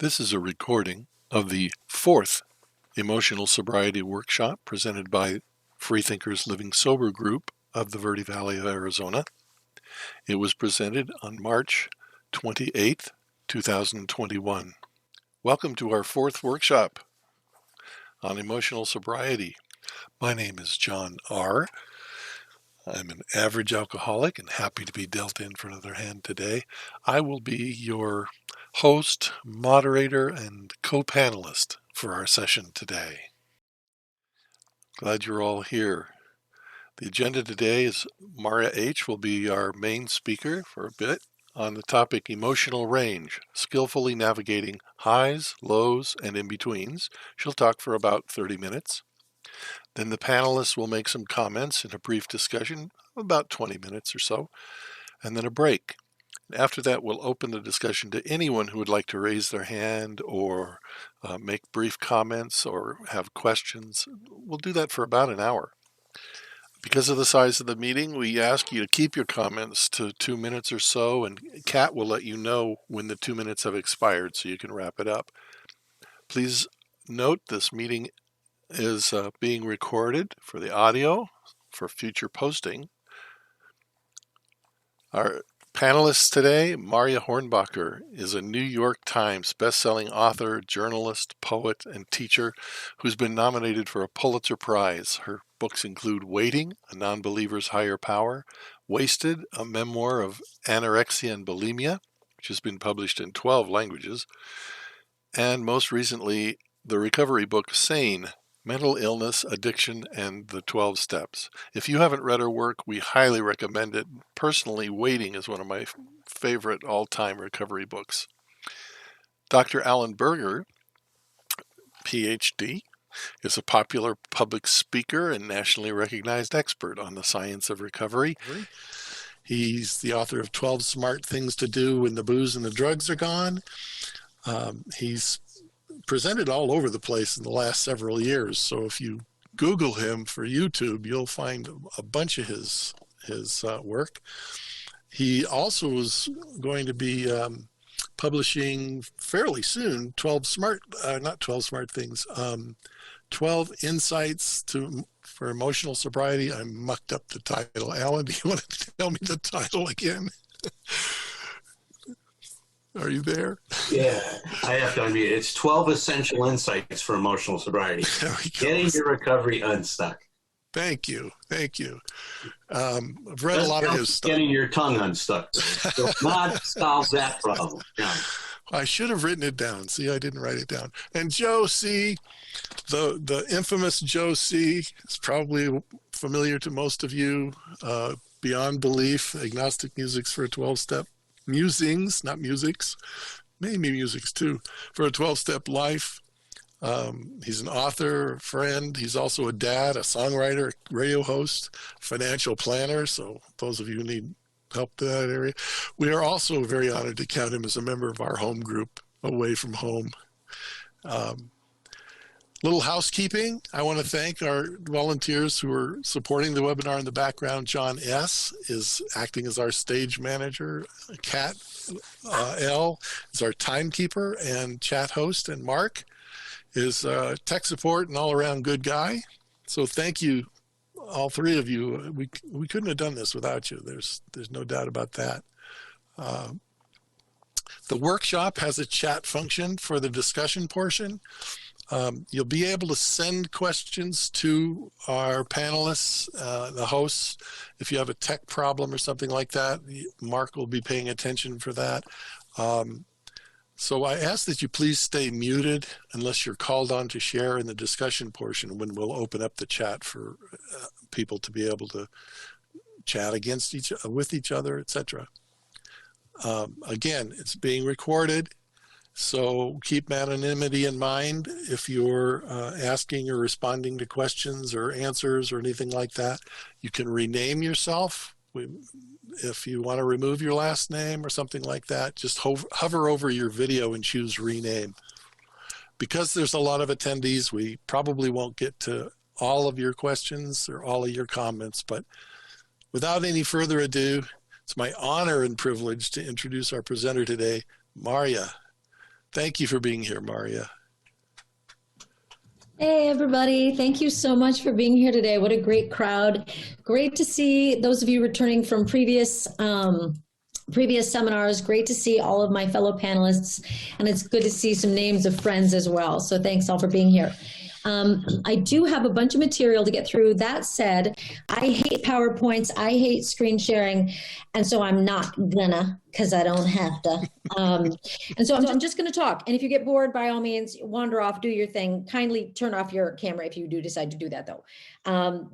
This is a recording of the fourth Emotional Sobriety Workshop presented by Freethinkers Living Sober Group of the Verde Valley of Arizona. It was presented on March 28th, 2021. Welcome to our fourth workshop on emotional sobriety. My name is John R. I'm an average alcoholic and happy to be dealt in for another hand today. I will be your host, moderator, and co-panelist for our session today. Glad you're all here. The agenda today is Marya H will be our main speaker for a bit on the topic emotional range, skillfully navigating highs, lows, and in-betweens. She'll talk for about 30 minutes. Then the panelists will make some comments in a brief discussion, about 20 minutes or so, and then a break. After that, we'll open the discussion to anyone who would like to raise their hand or make brief comments or have questions. We'll do that for about an hour. Because of the size of the meeting, we ask you to keep your comments to 2 minutes or so, and Kat will let you know when the 2 minutes have expired so you can wrap it up. Please note this meeting is being recorded for the audio for future posting. Our panelists today, Marya Hornbacher is a New York Times best-selling author, journalist, poet, and teacher who's been nominated for a Pulitzer Prize. Her books include Waiting, A Non-Believer's Higher Power, Wasted, a memoir of anorexia and bulimia, which has been published in 12 languages, and most recently, the recovery book Sane, Mental Illness, Addiction, and the 12 Steps. If you haven't read her work, we highly recommend it. Personally, Waiting is one of my favorite all-time recovery books. Dr. Alan Berger, Ph.D., is a popular public speaker and nationally recognized expert on the science of recovery. He's the author of 12 Smart Things to Do When the Booze and the Drugs Are Gone. He's presented all over the place in the last several years. So if you Google him for YouTube, you'll find a bunch of his work. He also is going to be publishing fairly soon 12 insights for emotional sobriety. I mucked up the title. Alan, do you want to tell me the title again? Are you there? Yeah, I have to unmute. It's 12 Essential Insights for Emotional Sobriety. Getting your recovery unstuck. Thank you. I've read a lot of his stuff. Getting your tongue unstuck. Will not solve that problem. Yeah. I should have written it down. See, I didn't write it down. And Joe C., the infamous Joe C., is probably familiar to most of you. Beyond Belief, Agnostic Musics for a 12-Step. Musings, not musics, maybe musics too, for a 12-step life. He's an author, friend. He's also a dad, a songwriter, radio host, financial planner. So those of you who need help in that area. We are also very honored to count him as a member of our home group, Away from Home. Little housekeeping. I want to thank our volunteers who are supporting the webinar in the background. John S. is acting as our stage manager. Kat L. is our timekeeper and chat host. And Mark is tech support and all-around good guy. So thank you, all three of you. We couldn't have done this without you. There's no doubt about that. The workshop has a chat function for the discussion portion. You'll be able to send questions to our panelists, the hosts. If you have a tech problem or something like that, Mark will be paying attention for that. So I ask that you please stay muted unless you're called on to share in the discussion portion when we'll open up the chat for people to be able to chat with each other, etc. Again, it's being recorded. So keep anonymity in mind if you're asking or responding to questions or answers or anything like that. You can rename yourself. If you want to remove your last name or something like that, just hover over your video and choose rename. Because there's a lot of attendees, we probably won't get to all of your questions or all of your comments, but without any further ado, it's my honor and privilege to introduce our presenter today, Marya. Thank you for being here, Marya. Hey, everybody. Thank you so much for being here today. What a great crowd. Great to see those of you returning from previous seminars. Great to see all of my fellow panelists. And it's good to see some names of friends as well. So thanks all for being here. I do have a bunch of material to get through. That said, I hate PowerPoints. I hate screen sharing. And so I'm not gonna, because I don't have to. And so I'm just going to talk. And if you get bored, by all means, wander off, do your thing. Kindly turn off your camera if you do decide to do that, though.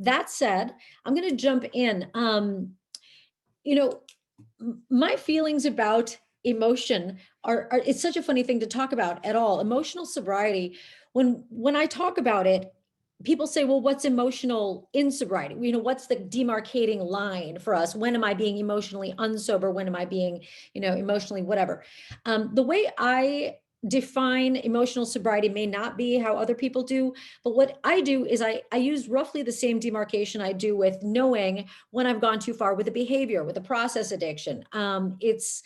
That said, I'm going to jump in. My feelings about emotion are it's such a funny thing to talk about at all. Emotional sobriety, when I talk about it, people say, well, what's emotional in sobriety? What's the demarcating line for us? When am I being emotionally unsober? When am I being, emotionally whatever? The way I define emotional sobriety may not be how other people do, but what I do is I use roughly the same demarcation I do with knowing when I've gone too far with a behavior, with a process addiction. It's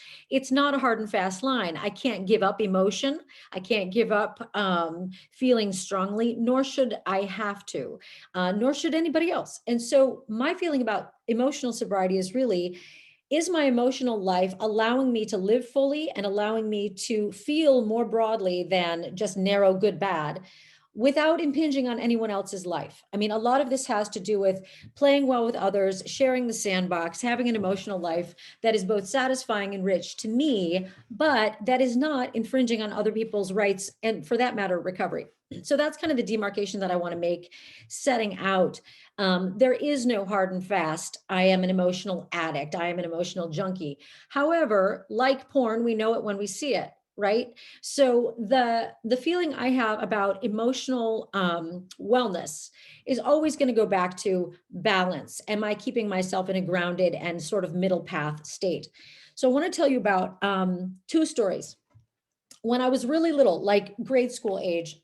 not a hard and fast line. I can't give up emotion. I can't give up feeling strongly, nor should I have to, nor should anybody else. And so my feeling about emotional sobriety is really, is my emotional life allowing me to live fully and allowing me to feel more broadly than just narrow good, bad, without impinging on anyone else's life? I mean, a lot of this has to do with playing well with others, sharing the sandbox, having an emotional life that is both satisfying and rich to me, but that is not infringing on other people's rights and, for that matter, recovery. So that's kind of the demarcation that I want to make setting out. There is no hard and fast, I am an emotional addict, I am an emotional junkie. However, like porn, we know it when we see it, right? So the feeling I have about emotional wellness is always going to go back to balance. Am I keeping myself in a grounded and sort of middle path state? So I want to tell you about two stories. When I was really little, like grade school age,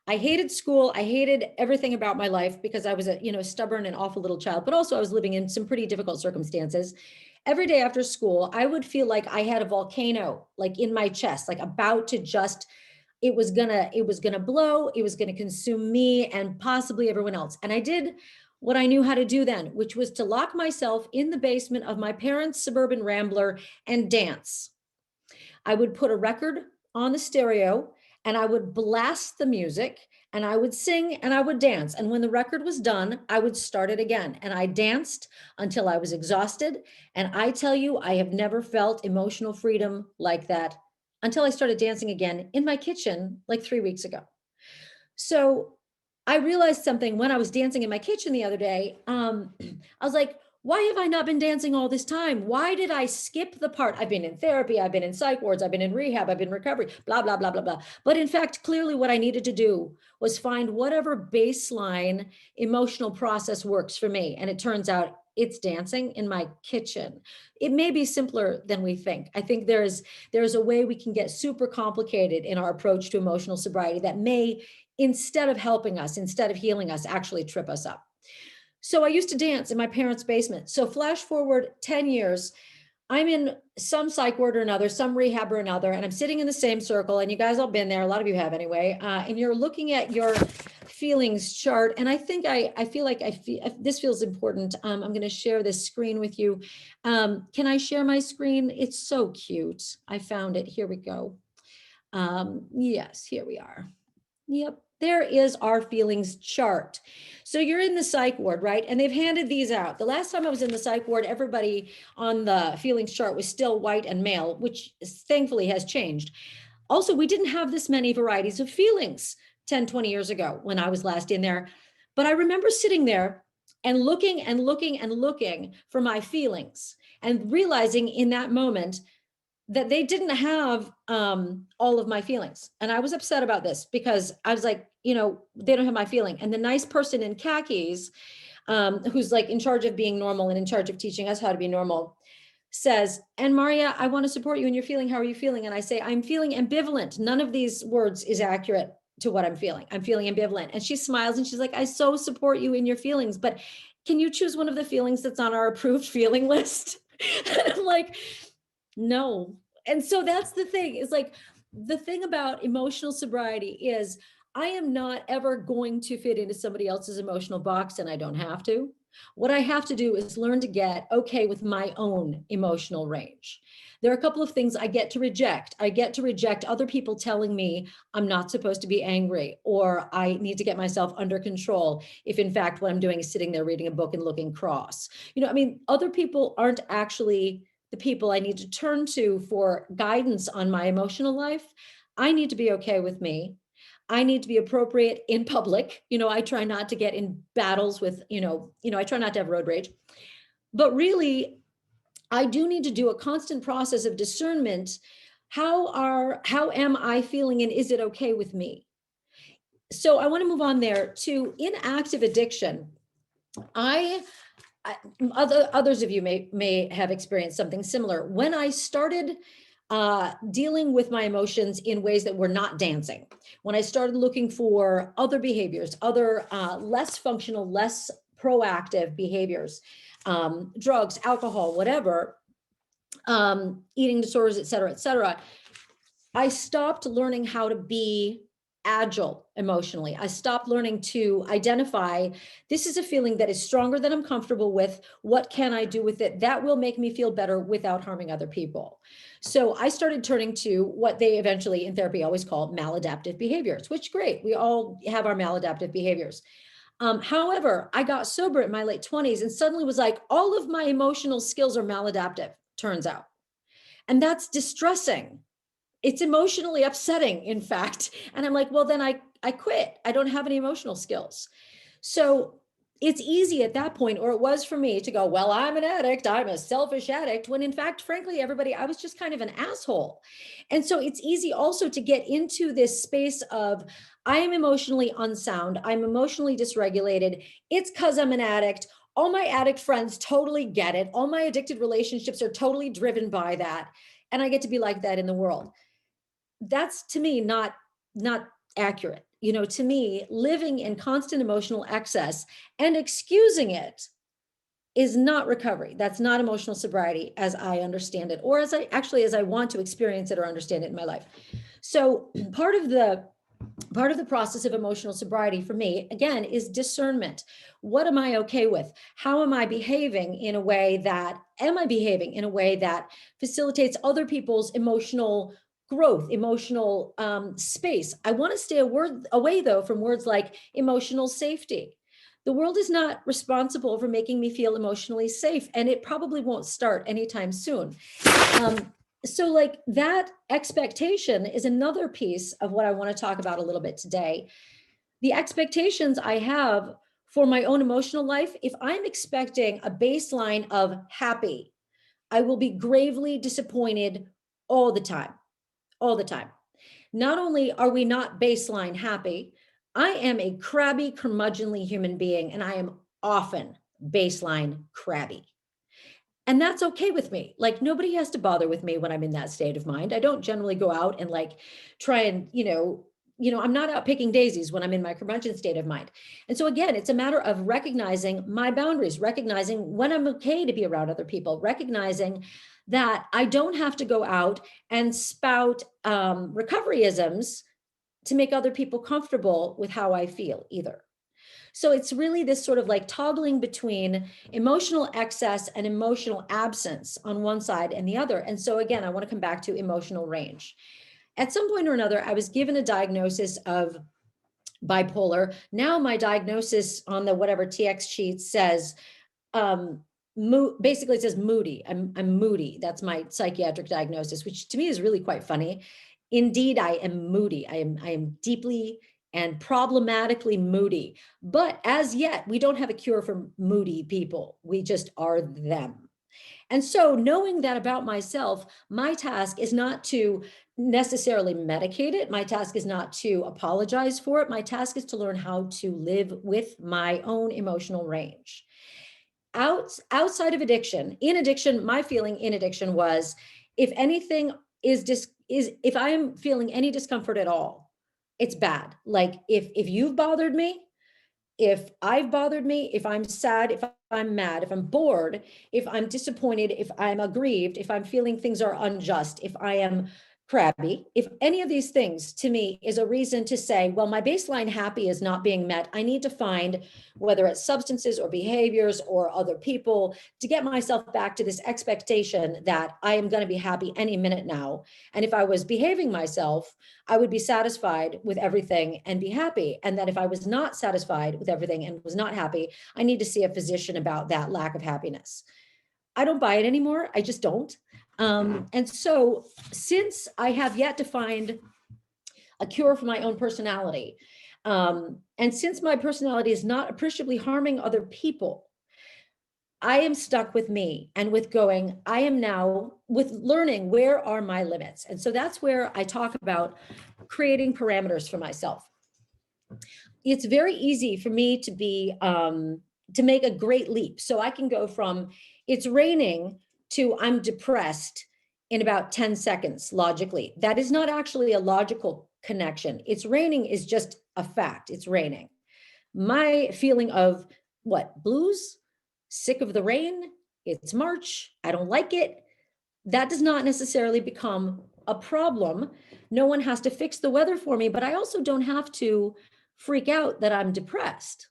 I hated school. I hated everything about my life because I was a stubborn and awful little child, but also I was living in some pretty difficult circumstances. Every day after school, I would feel like I had a volcano like in my chest, like about to just, it was gonna blow, it was gonna consume me and possibly everyone else. And I did what I knew how to do then, which was to lock myself in the basement of my parents' suburban Rambler and dance. I would put a record on the stereo and I would blast the music and I would sing and I would dance. And when the record was done, I would start it again. And I danced until I was exhausted. And I tell you, I have never felt emotional freedom like that until I started dancing again in my kitchen like 3 weeks ago. So I realized something when I was dancing in my kitchen the other day. I was like, why have I not been dancing all this time? Why did I skip the part? I've been in therapy, I've been in psych wards, I've been in rehab, I've been in recovery, blah, blah, blah, blah, blah. But in fact, clearly what I needed to do was find whatever baseline emotional process works for me. And it turns out it's dancing in my kitchen. It may be simpler than we think. I think there's a way we can get super complicated in our approach to emotional sobriety that may, instead of helping us, instead of healing us, actually trip us up. So I used to dance in my parents' basement. So flash forward 10 years, I'm in some psych ward or another, some rehab or another, and I'm sitting in the same circle, and you guys all been there, a lot of you have anyway, and you're looking at your feelings chart. And I think I feel like this feels important. I'm going to share this screen with you. Can I share my screen? It's so cute. I found it. Here we go. Yes, here we are. Yep. There is our feelings chart. So you're in the psych ward, right? And they've handed these out. The last time I was in the psych ward, everybody on the feelings chart was still white and male, which thankfully has changed. Also, we didn't have this many varieties of feelings 10, 20 years ago when I was last in there. But I remember sitting there and looking and looking and looking for my feelings and realizing in that moment that they didn't have all of my feelings. And I was upset about this because I was like, they don't have my feeling. And the nice person in khakis, who's like in charge of being normal and in charge of teaching us how to be normal, says, and Marya, I want to support you in your feeling. How are you feeling? And I say, I'm feeling ambivalent. None of these words is accurate to what I'm feeling. I'm feeling ambivalent. And she smiles and she's like, I so support you in your feelings, but can you choose one of the feelings that's on our approved feeling list? And I'm like, no. And so that's the thing. It's like, the thing about emotional sobriety is I am not ever going to fit into somebody else's emotional box, and I don't have to. What I have to do is learn to get okay with my own emotional range. There are a couple of things I get to reject. I get to reject other people telling me I'm not supposed to be angry, or I need to get myself under control if in fact what I'm doing is sitting there reading a book and looking cross. I mean, other people aren't actually the people I need to turn to for guidance on my emotional life. I need to be okay with me. I need to be appropriate in public. I try not to get in battles with, I try not to have road rage. But really, I do need to do a constant process of discernment. How am I feeling, and is it okay with me? So I want to move on there to inactive addiction. Others of you may have experienced something similar. When I started dealing with my emotions in ways that were not dancing, when I started looking for other behaviors, other less functional, less proactive behaviors, drugs, alcohol, whatever, eating disorders, et cetera, I stopped learning how to be agile emotionally. I stopped learning to identify, this is a feeling that is stronger than I'm comfortable with. What can I do with it that will make me feel better without harming other people? So I started turning to what they eventually in therapy always call maladaptive behaviors, which great. We all have our maladaptive behaviors. However, I got sober in my late 20s and suddenly was like, all of my emotional skills are maladaptive, turns out. And that's distressing. It's emotionally upsetting, in fact. And I'm like, well, then I quit. I don't have any emotional skills. So it's easy at that point, or it was for me, to go, well, I'm an addict. I'm a selfish addict. When in fact, frankly, I was just kind of an asshole. And so it's easy also to get into this space of, I am emotionally unsound. I'm emotionally dysregulated. It's because I'm an addict. All my addict friends totally get it. All my addicted relationships are totally driven by that. And I get to be like that in the world. That's, to me, not accurate. To me, living in constant emotional excess and excusing it is not recovery. That's not emotional sobriety as I understand it, or as I want to experience it or understand it in my life. So part of the process of emotional sobriety for me, again, is discernment. What am I okay with? How am I behaving in a way that facilitates other people's emotional growth, emotional space? I want to stay away, though, from words like emotional safety. The world is not responsible for making me feel emotionally safe, and it probably won't start anytime soon. So like that expectation is another piece of what I want to talk about a little bit today. The expectations I have for my own emotional life, if I'm expecting a baseline of happy, I will be gravely disappointed all the time. Not only are we not baseline happy, I am a crabby, curmudgeonly human being, and I am often baseline crabby. And that's okay with me. Like, nobody has to bother with me when I'm in that state of mind. I don't generally go out and like try and, I'm not out picking daisies when I'm in my curmudgeon state of mind. And so again, it's a matter of recognizing my boundaries, recognizing when I'm okay to be around other people, recognizing that I don't have to go out and spout recoveryisms to make other people comfortable with how I feel either. So it's really this sort of like toggling between emotional excess and emotional absence on one side and the other. And so again, I want to come back to emotional range. At some point or another, I was given a diagnosis of bipolar. Now my diagnosis on the whatever TX sheet says, basically it says moody. I'm moody. That's my psychiatric diagnosis, which to me is really quite funny. Indeed, I am moody. I am deeply and problematically moody. But as yet, we don't have a cure for moody people. We just are them. And so knowing that about myself, my task is not to necessarily medicate it. My task is not to apologize for it. My task is to learn how to live with my own emotional range. Outside of addiction, in addiction, my feeling in addiction was, if anything if I'm feeling any discomfort at all, it's bad. Like if you've bothered me, if I've bothered me, if I'm sad, if I'm mad, if I'm bored, if I'm disappointed, if I'm aggrieved, if I'm feeling things are unjust, if I am crabby, if any of these things to me is a reason to say, well, my baseline happy is not being met, I need to find, whether it's substances or behaviors or other people, to get myself back to this expectation that I am going to be happy any minute now. And if I was behaving myself, I would be satisfied with everything and be happy. And that if I was not satisfied with everything and was not happy, I need to see a physician about that lack of happiness. I don't buy it anymore. I just don't. And so since I have yet to find a cure for my own personality, and since my personality is not appreciably harming other people, I am stuck with me and with going, I am now with learning, where are my limits? And so that's where I talk about creating parameters for myself. It's very easy for me to be, to make a great leap. So I can go from it's raining to I'm depressed in about 10 seconds, logically. That is not actually a logical connection. It's raining is just a fact. It's raining. My feeling of what? Blues? Sick of the rain? It's March. I don't like it. That does not necessarily become a problem. No one has to fix the weather for me, but I also don't have to freak out that I'm depressed.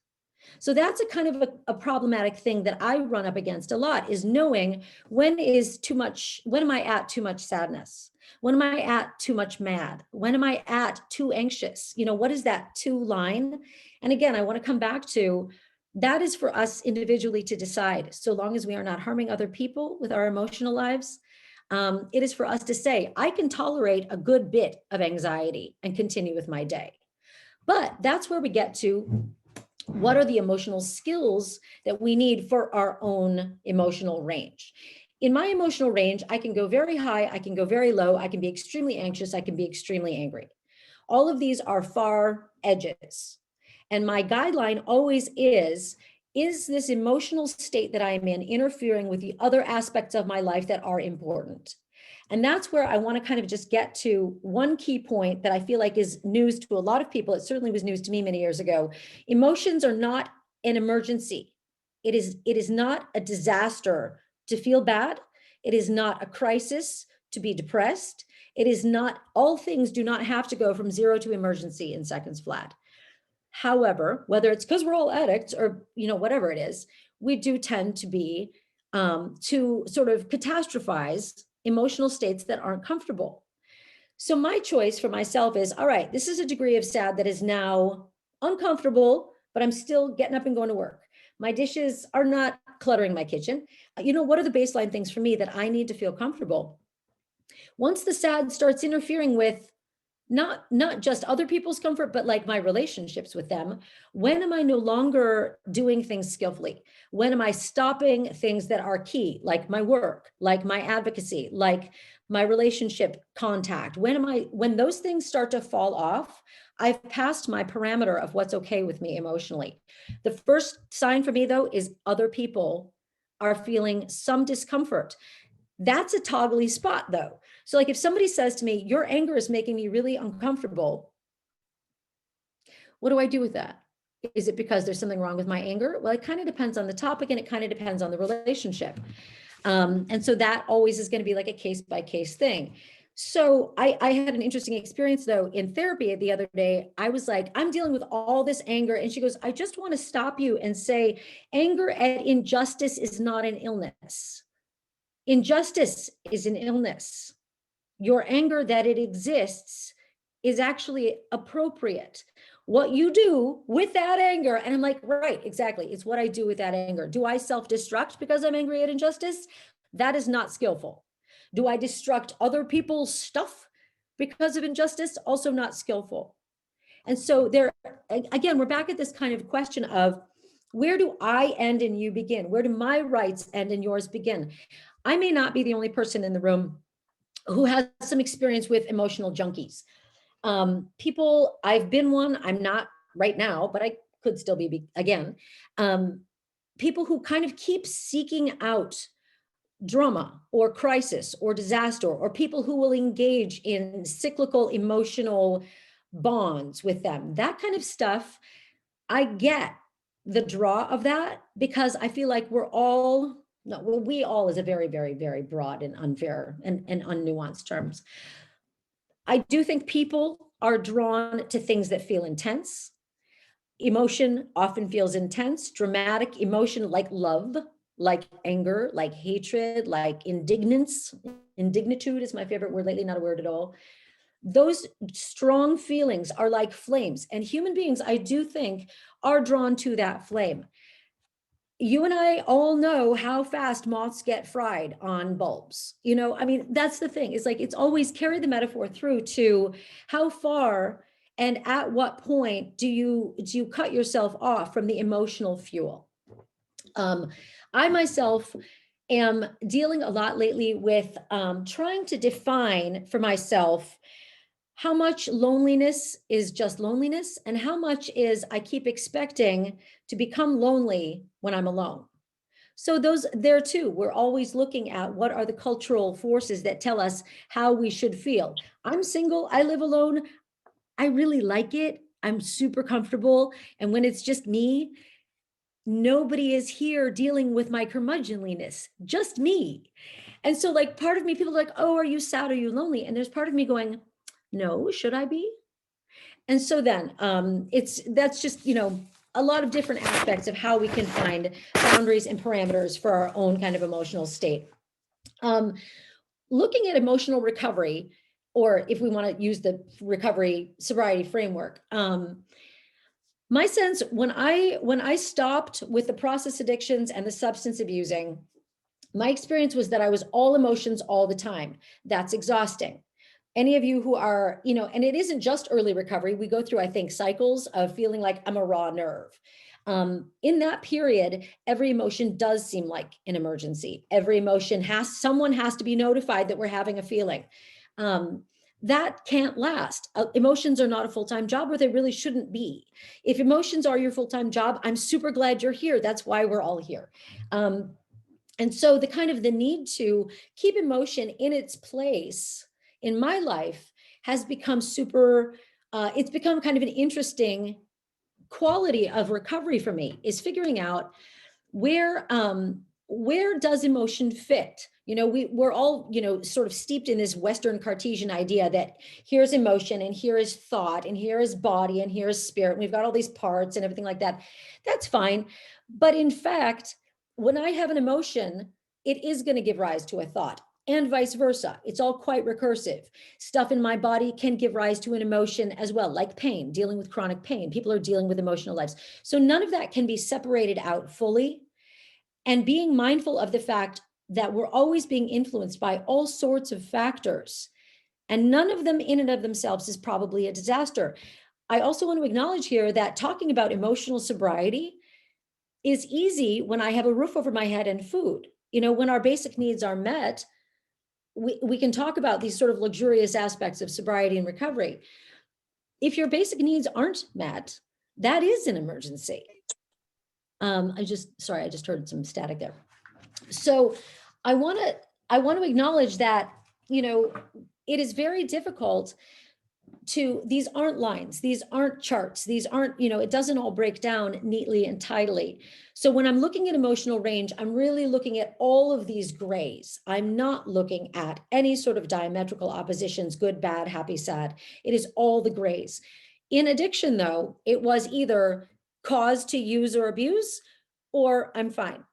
So that's a kind of a problematic thing that I run up against a lot, is knowing when is too much, when am I at too much sadness? When am I at too much mad? When am I at too anxious? You know, what is that too line? And again, I want to come back to, that is for us individually to decide, so long as we are not harming other people with our emotional lives. It is for us to say, I can tolerate a good bit of anxiety and continue with my day. But that's where we get to, what are the emotional skills that we need for our own emotional range? In my emotional range, I can go very high, I can go very low, I can be extremely anxious, I can be extremely angry. All of these are far edges. And my guideline always is this emotional state that I'm in interfering with the other aspects of my life that are important? And that's where I want to kind of just get to one key point that I feel like is news to a lot of people. It certainly was news to me many years ago. Emotions are not an emergency. It is not a disaster to feel bad. It is not a crisis to be depressed. It is not, all things do not have to go from zero to emergency in seconds flat. However, whether it's because we're all addicts or, you know, whatever it is, we do tend to be, to sort of catastrophize emotional states that aren't comfortable. So my choice for myself is, all right, this is a degree of sad that is now uncomfortable, but I'm still getting up and going to work. My dishes are not cluttering my kitchen. You know, what are the baseline things for me that I need to feel comfortable? Once the sad starts interfering with not just other people's comfort, but like my relationships with them, when am I no longer doing things skillfully? When am I stopping things that are key, like my work, like my advocacy, like my relationship contact? When those things start to fall off, I've passed my parameter of what's okay with me emotionally. The first sign for me, though, is other people are feeling some discomfort. That's a toggly spot, though. So like if somebody says to me, your anger is making me really uncomfortable, what do I do with that? Is it because there's something wrong with my anger? Well, it kind of depends on the topic, and it kind of depends on the relationship. And so that always is going to be like a case by case thing. So I had an interesting experience, though, in therapy the other day. I was like, I'm dealing with all this anger. And she goes, I just want to stop you and say, anger at injustice is not an illness. Injustice is an illness. Your anger that it exists is actually appropriate. What you do with that anger, and I'm like, right, exactly. It's what I do with that anger. Do I self-destruct because I'm angry at injustice? That is not skillful. Do I destruct other people's stuff because of injustice? Also not skillful. And so there, again, we're back at this kind of question of, where do I end and you begin? Where do my rights end and yours begin? I may not be the only person in the room who has some experience with emotional junkies. People, I've been one, I'm not right now, but I could still be again. People who kind of keep seeking out drama or crisis or disaster, or people who will engage in cyclical emotional bonds with them, that kind of stuff. I get the draw of that, because I feel like we're all, we all is a very, very, very broad and unfair and unnuanced terms. I do think people are drawn to things that feel intense. Emotion often feels intense, dramatic emotion like love, like anger, like hatred, like indignance. Indignitude is my favorite word lately, not a word at all. Those strong feelings are like flames, and human beings, I do think, are drawn to that flame. You and I all know how fast moths get fried on bulbs. I mean, that's the thing. It's like, it's always carry the metaphor through to how far and at what point do you cut yourself off from the emotional fuel? I myself am dealing a lot lately with trying to define for myself how much loneliness is just loneliness and how much is I keep expecting to become lonely when I'm alone. So those there too, we're always looking at what are the cultural forces that tell us how we should feel. I'm single, I live alone. I really like it. I'm super comfortable. And when it's just me, nobody is here dealing with my curmudgeonliness, just me. And so like part of me, people are like, oh, are you sad? Are you lonely? And there's part of me going, no, should I be? And so then that's just, a lot of different aspects of how we can find boundaries and parameters for our own kind of emotional state. Looking at emotional recovery, or if we want to use the recovery sobriety framework, my sense when I stopped with the process addictions and the substance abusing, my experience was that I was all emotions all the time. That's exhausting. Any of you who are, and it isn't just early recovery. We go through, I think, cycles of feeling like I'm a raw nerve. In that period, every emotion does seem like an emergency. Every emotion someone has to be notified that we're having a feeling. That can't last. Emotions are not a full-time job, or they really shouldn't be. If emotions are your full-time job, I'm super glad you're here. That's why we're all here. And so the need to keep emotion in its place in my life has become it's become kind of an interesting quality of recovery for me, is figuring out where does emotion fit? We're all, sort of steeped in this Western Cartesian idea that here's emotion and here is thought and here is body and here is spirit. And we've got all these parts and everything like that. That's fine. But in fact, when I have an emotion, it is going to give rise to a thought, and vice versa. It's all quite recursive. Stuff in my body can give rise to an emotion as well, like pain, dealing with chronic pain. People are dealing with emotional lives. So none of that can be separated out fully. And being mindful of the fact that we're always being influenced by all sorts of factors, and none of them in and of themselves is probably a disaster. I also want to acknowledge here that talking about emotional sobriety is easy when I have a roof over my head and food. When our basic needs are met, we can talk about these sort of luxurious aspects of sobriety and recovery. If your basic needs aren't met, that is an emergency. I just heard some static there. So I want to acknowledge that, it is very difficult these aren't lines, these aren't charts, these aren't, it doesn't all break down neatly and tidily. So when I'm looking at emotional range, I'm really looking at all of these grays. I'm not looking at any sort of diametrical oppositions, good, bad, happy, sad. It is all the grays. In addiction, though, it was either cause to use or abuse, or I'm fine.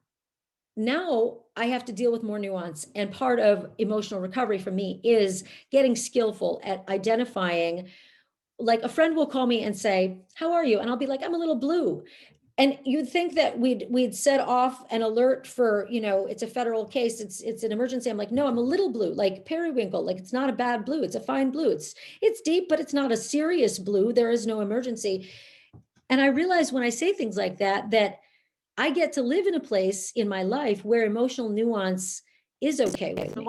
Now I have to deal with more nuance. And part of emotional recovery for me is getting skillful at identifying. Like a friend will call me and say, how are you? And I'll be like, I'm a little blue. And you'd think that we'd set off an alert for, it's a federal case, it's an emergency. I'm like, no, I'm a little blue, like periwinkle, like it's not a bad blue, it's a fine blue. It's deep, but it's not a serious blue. There is no emergency. And I realize when I say things like that I get to live in a place in my life where emotional nuance is okay with me.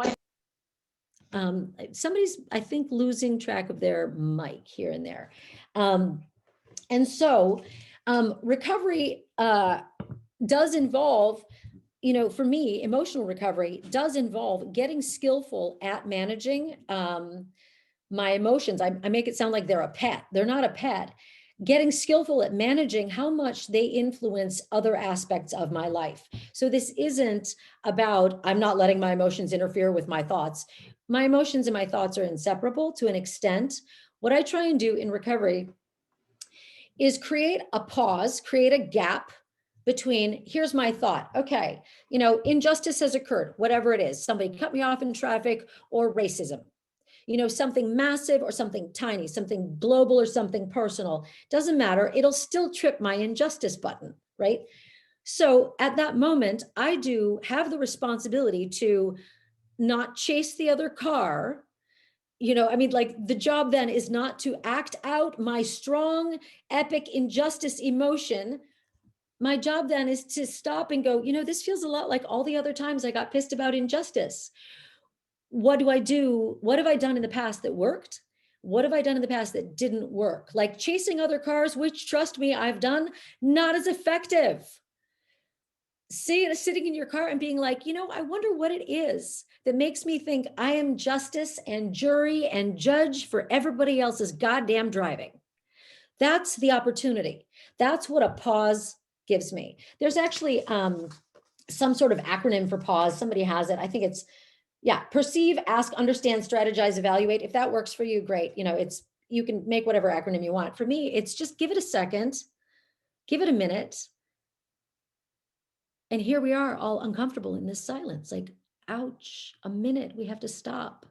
Somebody's, I think, losing track of their mic here and there. And so recovery does involve, for me, emotional recovery does involve getting skillful at managing my emotions. I make it sound like they're a pet. They're not a pet. Getting skillful at managing how much they influence other aspects of my life. So this isn't about, I'm not letting my emotions interfere with my thoughts. My emotions and my thoughts are inseparable to an extent. What I try and do in recovery is create a pause, create a gap between, here's my thought. Okay, injustice has occurred, whatever it is. Somebody cut me off in traffic, or racism. Something massive or something tiny, something global or something personal. Doesn't matter. It'll still trip my injustice button, right? So at that moment, I do have the responsibility to not chase the other car. The job then is not to act out my strong, epic injustice emotion. My job then is to stop and go, this feels a lot like all the other times I got pissed about injustice. What do I do? What have I done in the past that worked? What have I done in the past that didn't work? Like chasing other cars, which, trust me, I've done, not as effective. Sitting in your car and being like, I wonder what it is that makes me think I am justice and jury and judge for everybody else's goddamn driving. That's the opportunity. That's what a pause gives me. There's actually some sort of acronym for pause. Somebody has it. I think it's, perceive, ask, understand, strategize, evaluate. If that works for you, great. You can make whatever acronym you want. For me, it's just give it a second, give it a minute. And here we are, all uncomfortable in this silence, like, ouch, a minute, we have to stop.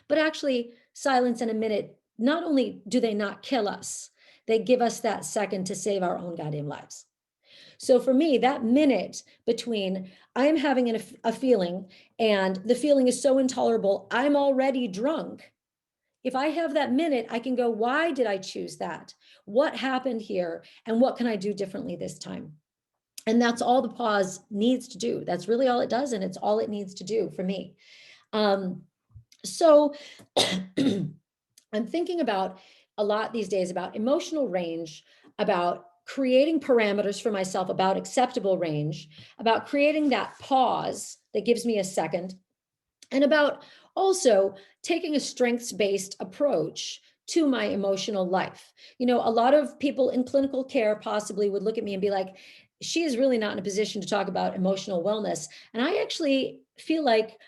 But actually, silence and a minute, not only do they not kill us, they give us that second to save our own goddamn lives. So for me, that minute between I am having a feeling and the feeling is so intolerable, I'm already drunk. If I have that minute, I can go, why did I choose that? What happened here? And what can I do differently this time? And that's all the pause needs to do. That's really all it does. And it's all it needs to do for me. So I'm thinking about a lot these days about emotional range, about creating parameters for myself, about acceptable range, about creating that pause that gives me a second, and about also taking a strengths-based approach to my emotional life. A lot of people in clinical care possibly would look at me and be like, she is really not in a position to talk about emotional wellness. And I actually feel like,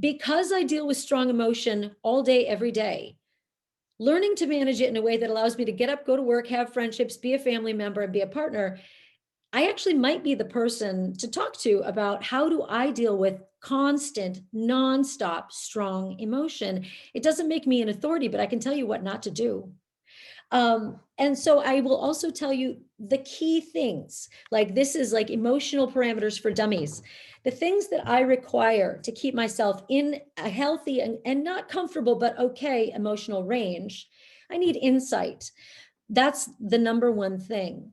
because I deal with strong emotion all day, every day, learning to manage it in a way that allows me to get up, go to work, have friendships, be a family member, and be a partner, I actually might be the person to talk to about how do I deal with constant, nonstop, strong emotion. It doesn't make me an authority, but I can tell you what not to do. And so I will also tell you the key things, like this is like emotional parameters for dummies. The things that I require to keep myself in a healthy and not comfortable, but okay emotional range. I need insight. That's the number one thing.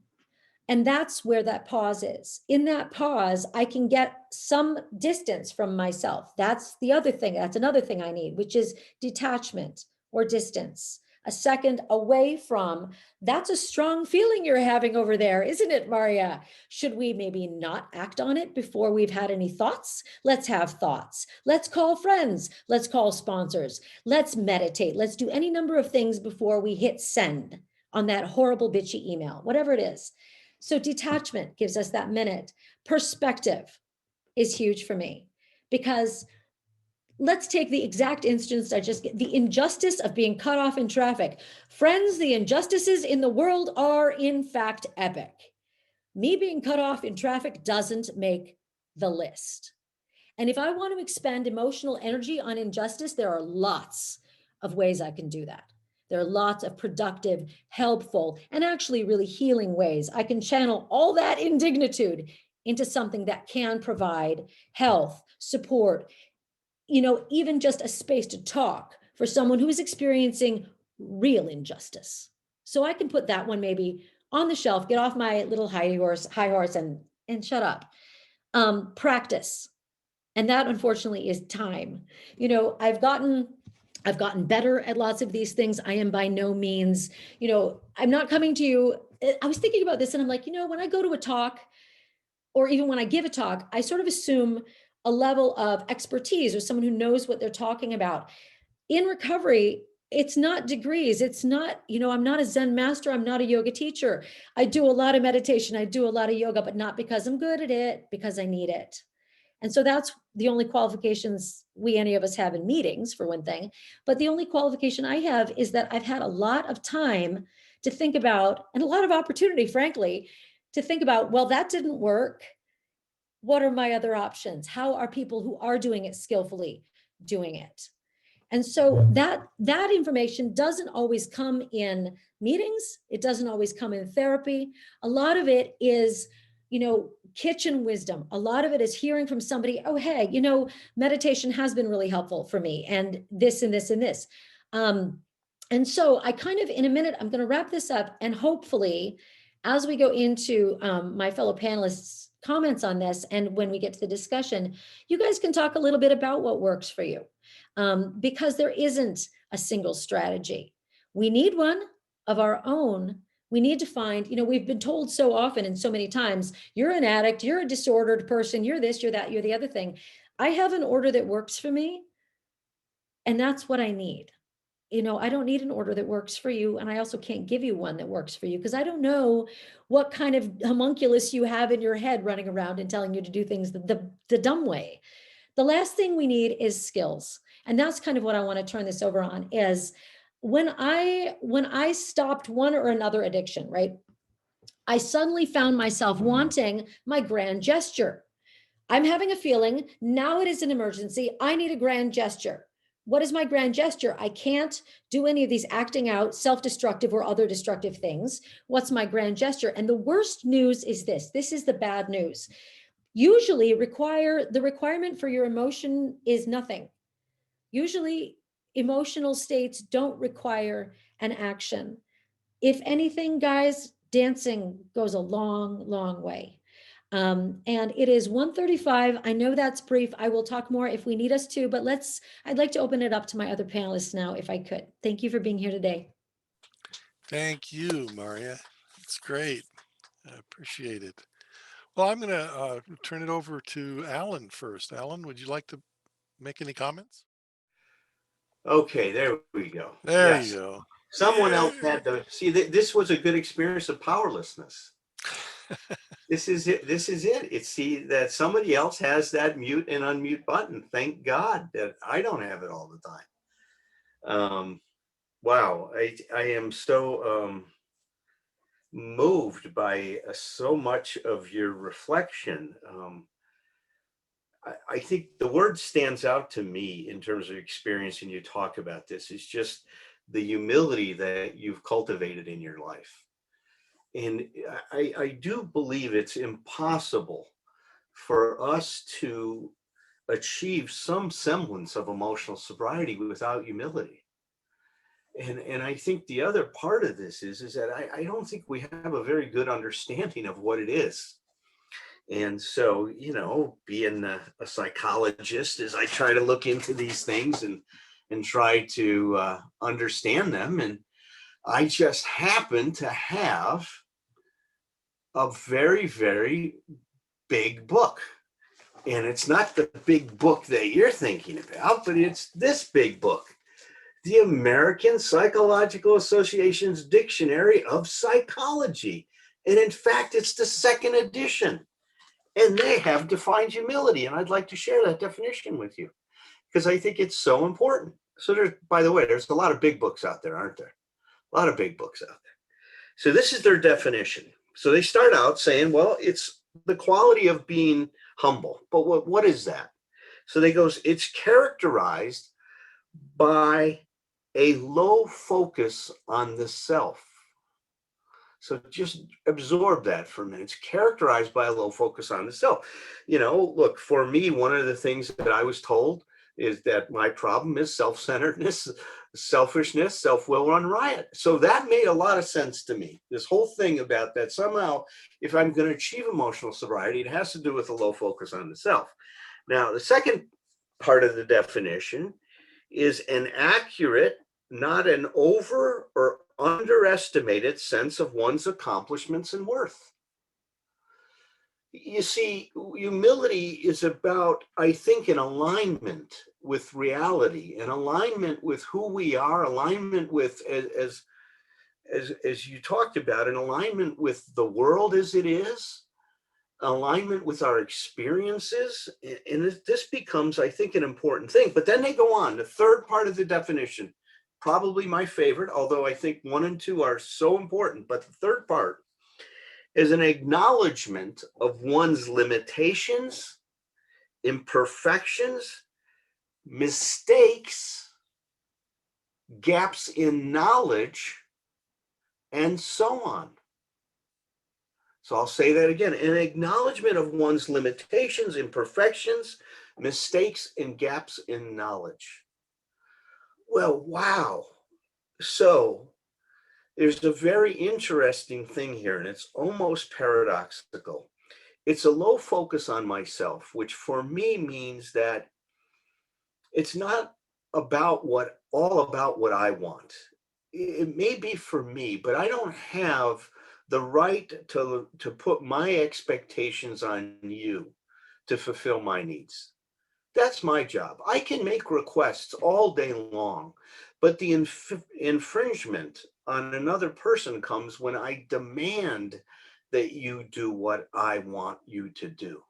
And that's where that pause is. In that pause, I can get some distance from myself. That's the other thing. That's another thing I need, which is detachment or distance. A second away from, that's a strong feeling you're having over there, isn't it, Marya? Should we maybe not act on it before we've had any thoughts? Let's have thoughts. Let's call friends. Let's call sponsors. Let's meditate. Let's do any number of things before we hit send on that horrible bitchy email, whatever it is. So detachment gives us that minute. Perspective is huge for me, because let's take the exact instance the injustice of being cut off in traffic. Friends, the injustices in the world are in fact epic. Me being cut off in traffic doesn't make the list. And if I want to expend emotional energy on injustice, there are lots of ways I can do that. There are lots of productive, helpful, and actually really healing ways I can channel all that indignitude into something that can provide health, support, even just a space to talk for someone who is experiencing real injustice. So I can put that one maybe on the shelf, get off my little high horse and shut up. Practice. And that unfortunately is time. I've gotten better at lots of these things. I am by no means, I'm not coming to you. I was thinking about this and I'm like, when I go to a talk, or even when I give a talk, I sort of assume a level of expertise or someone who knows what they're talking about. In recovery, it's not degrees. It's not, I'm not a Zen master. I'm not a yoga teacher. I do a lot of meditation. I do a lot of yoga, but not because I'm good at it, because I need it. And so that's the only qualifications any of us have in meetings, for one thing. But the only qualification I have is that I've had a lot of time to think about, and a lot of opportunity, frankly, to think about, well, that didn't work. What are my other options? How are people who are doing it skillfully doing it? And so that information doesn't always come in meetings. It doesn't always come in therapy. A lot of it is, kitchen wisdom. A lot of it is hearing from somebody, oh, hey, meditation has been really helpful for me, and this and this and this. And so I kind of, in a minute, I'm going to wrap this up, and hopefully, as we go into my fellow panelists' comments on this, and when we get to the discussion, you guys can talk a little bit about what works for you. Because there isn't a single strategy. We need one of our own. We need to find, we've been told so often and so many times, you're an addict, you're a disordered person, you're this, you're that, you're the other thing. I have an order that works for me, and that's what I need. I don't need an order that works for you, and I also can't give you one that works for you, because I don't know what kind of homunculus you have in your head running around and telling you to do things the dumb way. The last thing we need is skills. And that's kind of what I want to turn this over on, is when I stopped one or another addiction, right? I suddenly found myself wanting my grand gesture. I'm having a feeling, now it is an emergency. I need a grand gesture. What is my grand gesture? I can't do any of these acting out, self-destructive or other destructive things. What's my grand gesture? And the worst news is this. This is the bad news. Usually the requirement for your emotion is nothing. Usually emotional states don't require an action. If anything, guys, dancing goes a long, long way. And it is 1:35. I know that's brief. I will talk more if we need us to, but I'd like to open it up to my other panelists now, if I could. Thank you for being here today. Thank you, Marya. It's great. I appreciate it. Well, I'm going to turn it over to Alan first. Alan, would you like to make any comments? Okay, there we go. There Yes. you go. Someone else had to see that this was a good experience of powerlessness. This is it. It's that somebody else has that mute and unmute button. Thank God that I don't have it all the time. Wow, I am so moved by so much of your reflection. I think the word stands out to me in terms of experience, and you talk about this, is just the humility that you've cultivated in your life. And I do believe it's impossible for us to achieve some semblance of emotional sobriety without humility. And I think the other part of this is that I don't think we have a very good understanding of what it is. And so, being a psychologist, as I try to look into these things and try to understand them, and I just happen to have a very, very big book. And it's not the big book that you're thinking about, but it's this big book, the American Psychological Association's Dictionary of Psychology. And in fact, it's the second edition. And they have defined humility. And I'd like to share that definition with you, because I think it's so important. So by the way, there's a lot of big books out there, aren't there? A lot of big books out there. So this is their definition. So they start out saying, well, it's the quality of being humble. But what is that? So they goes, it's characterized by a low focus on the self. So just absorb that for a minute. It's characterized by a low focus on the self. Look, for me, one of the things that I was told is that my problem is self-centeredness, selfishness, self-will run riot. So that made a lot of sense to me. This whole thing about that somehow, if I'm going to achieve emotional sobriety, it has to do with a low focus on the self. Now, the second part of the definition is an accurate, not an over or underestimated sense of one's accomplishments and worth. You see, humility is about, I think, an alignment with reality, an alignment with who we are, alignment with, as you talked about, an alignment with the world as it is, alignment with our experiences. And this becomes, I think, an important thing. But then they go on, the third part of the definition, probably my favorite, although I think 1 and 2 are so important. But the third part is an acknowledgement of one's limitations, imperfections, mistakes, gaps in knowledge, and so on. So I'll say that again, an acknowledgement of one's limitations, imperfections, mistakes, and gaps in knowledge. Well, wow. So there's a very interesting thing here, and it's almost paradoxical. It's a low focus on myself, which for me means that it's not all about what I want. It may be for me, but I don't have the right to put my expectations on you to fulfill my needs. That's my job. I can make requests all day long, but the infringement on another person comes when I demand that you do what I want you to do.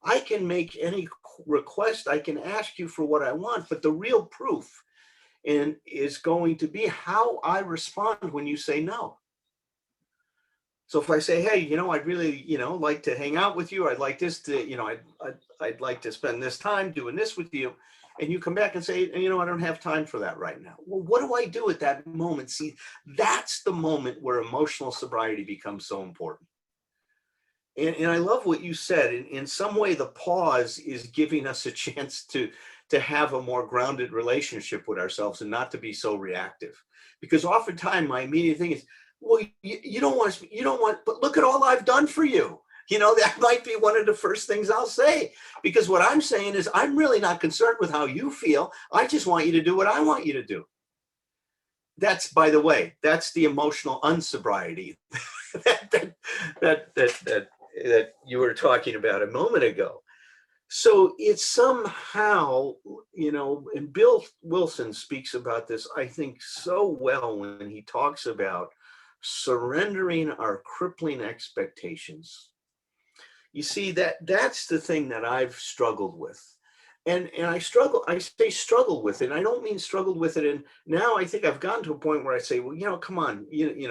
I can make any request, I can ask you for what I want, but the real proof is going to be how I respond when you say no. So if I say, hey, I'd really, like to hang out with you. I'd like this to, I'd like to spend this time doing this with you. And you come back and say, I don't have time for that right now. Well, what do I do at that moment? See, that's the moment where emotional sobriety becomes so important. And I love what you said. In some way, the pause is giving us a chance to have a more grounded relationship with ourselves and not to be so reactive. Because oftentimes my immediate thing is, well, you don't want, but look at all I've done for you. That might be one of the first things I'll say, because what I'm saying is I'm really not concerned with how you feel. I just want you to do what I want you to do. That's, by the way, that's the emotional unsobriety that you were talking about a moment ago. So it's somehow, and Bill Wilson speaks about this, I think, so well when he talks about surrendering our crippling expectations. You see, that's the thing that I've struggled with. And I say struggle with it. And I don't mean struggled with it. And now I think I've gotten to a point where I say, well, come on, you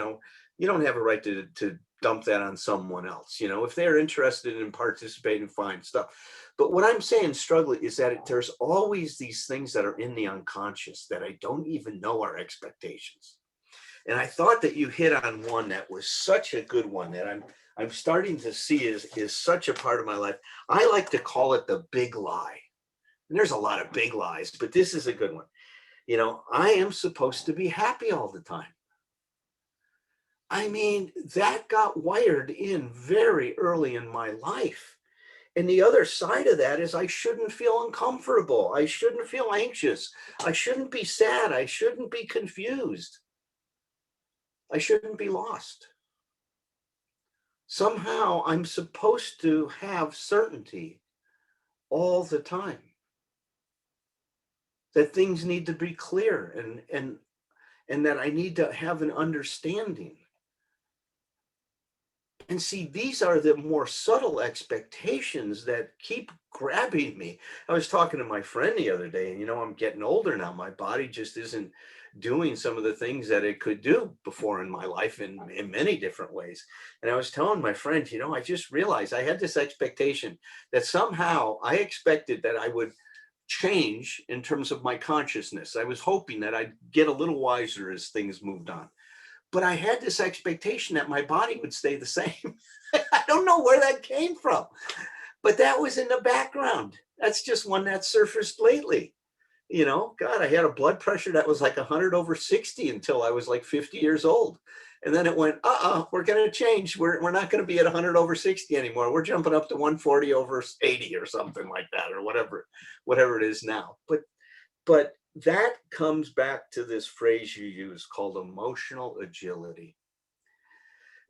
don't have a right to dump that on someone else. If they're interested in participating, fine stuff. But what I'm saying struggle is that there's always these things that are in the unconscious that I don't even know are expectations. And I thought that you hit on one that was such a good one that I'm starting to see is such a part of my life. I like to call it the big lie. And there's a lot of big lies, but this is a good one. I am supposed to be happy all the time. I mean, that got wired in very early in my life. And the other side of that is I shouldn't feel uncomfortable. I shouldn't feel anxious. I shouldn't be sad. I shouldn't be confused. I shouldn't be lost. Somehow I'm supposed to have certainty all the time. That things need to be clear and that I need to have an understanding. And see, these are the more subtle expectations that keep grabbing me. I was talking to my friend the other day, and I'm getting older now. My body just isn't doing some of the things that it could do before in my life in many different ways. And I was telling my friend, I just realized I had this expectation that somehow I expected that I would change in terms of my consciousness. I was hoping that I'd get a little wiser as things moved on. But I had this expectation that my body would stay the same. I don't know where that came from, but that was in the background. That's just one that surfaced lately. God, I had a blood pressure that was like 100/60 until I was like 50 years old. And then it went, we're going to change. We're not going to be at 100/60 anymore. We're jumping up to 140/80 or something like that, or whatever it is now. But that comes back to this phrase you use called emotional agility.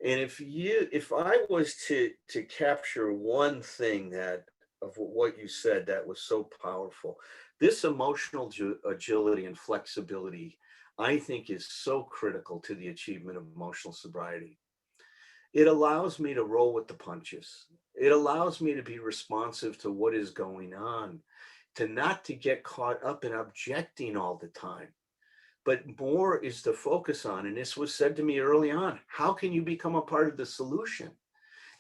And if I was to capture one thing of what you said that was so powerful, this emotional agility and flexibility, I think, is so critical to the achievement of emotional sobriety. It allows me to roll with the punches. It allows me to be responsive to what is going on, to not to get caught up in objecting all the time, but more is to focus on. And this was said to me early on, how can you become a part of the solution?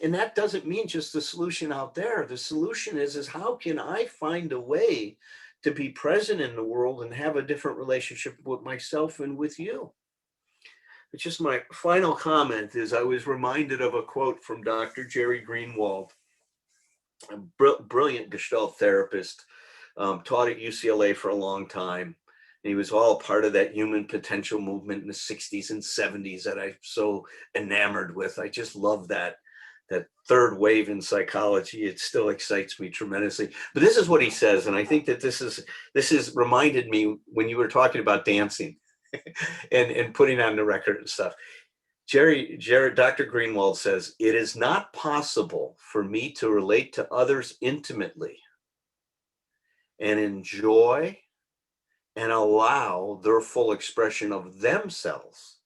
And that doesn't mean just the solution out there. The solution is how can I find a way to be present in the world and have a different relationship with myself and with you? It's just my final comment is I was reminded of a quote from Dr. Jerry Greenwald, a brilliant Gestalt therapist, taught at UCLA for a long time. And he was all part of that human potential movement in the 60s and 70s that I'm so enamored with. I just love that third wave in psychology. It still excites me tremendously. But this is what he says, and I think that this is reminded me when you were talking about dancing and putting on the record and stuff. Dr. Greenwald says, it is not possible for me to relate to others intimately and enjoy and allow their full expression of themselves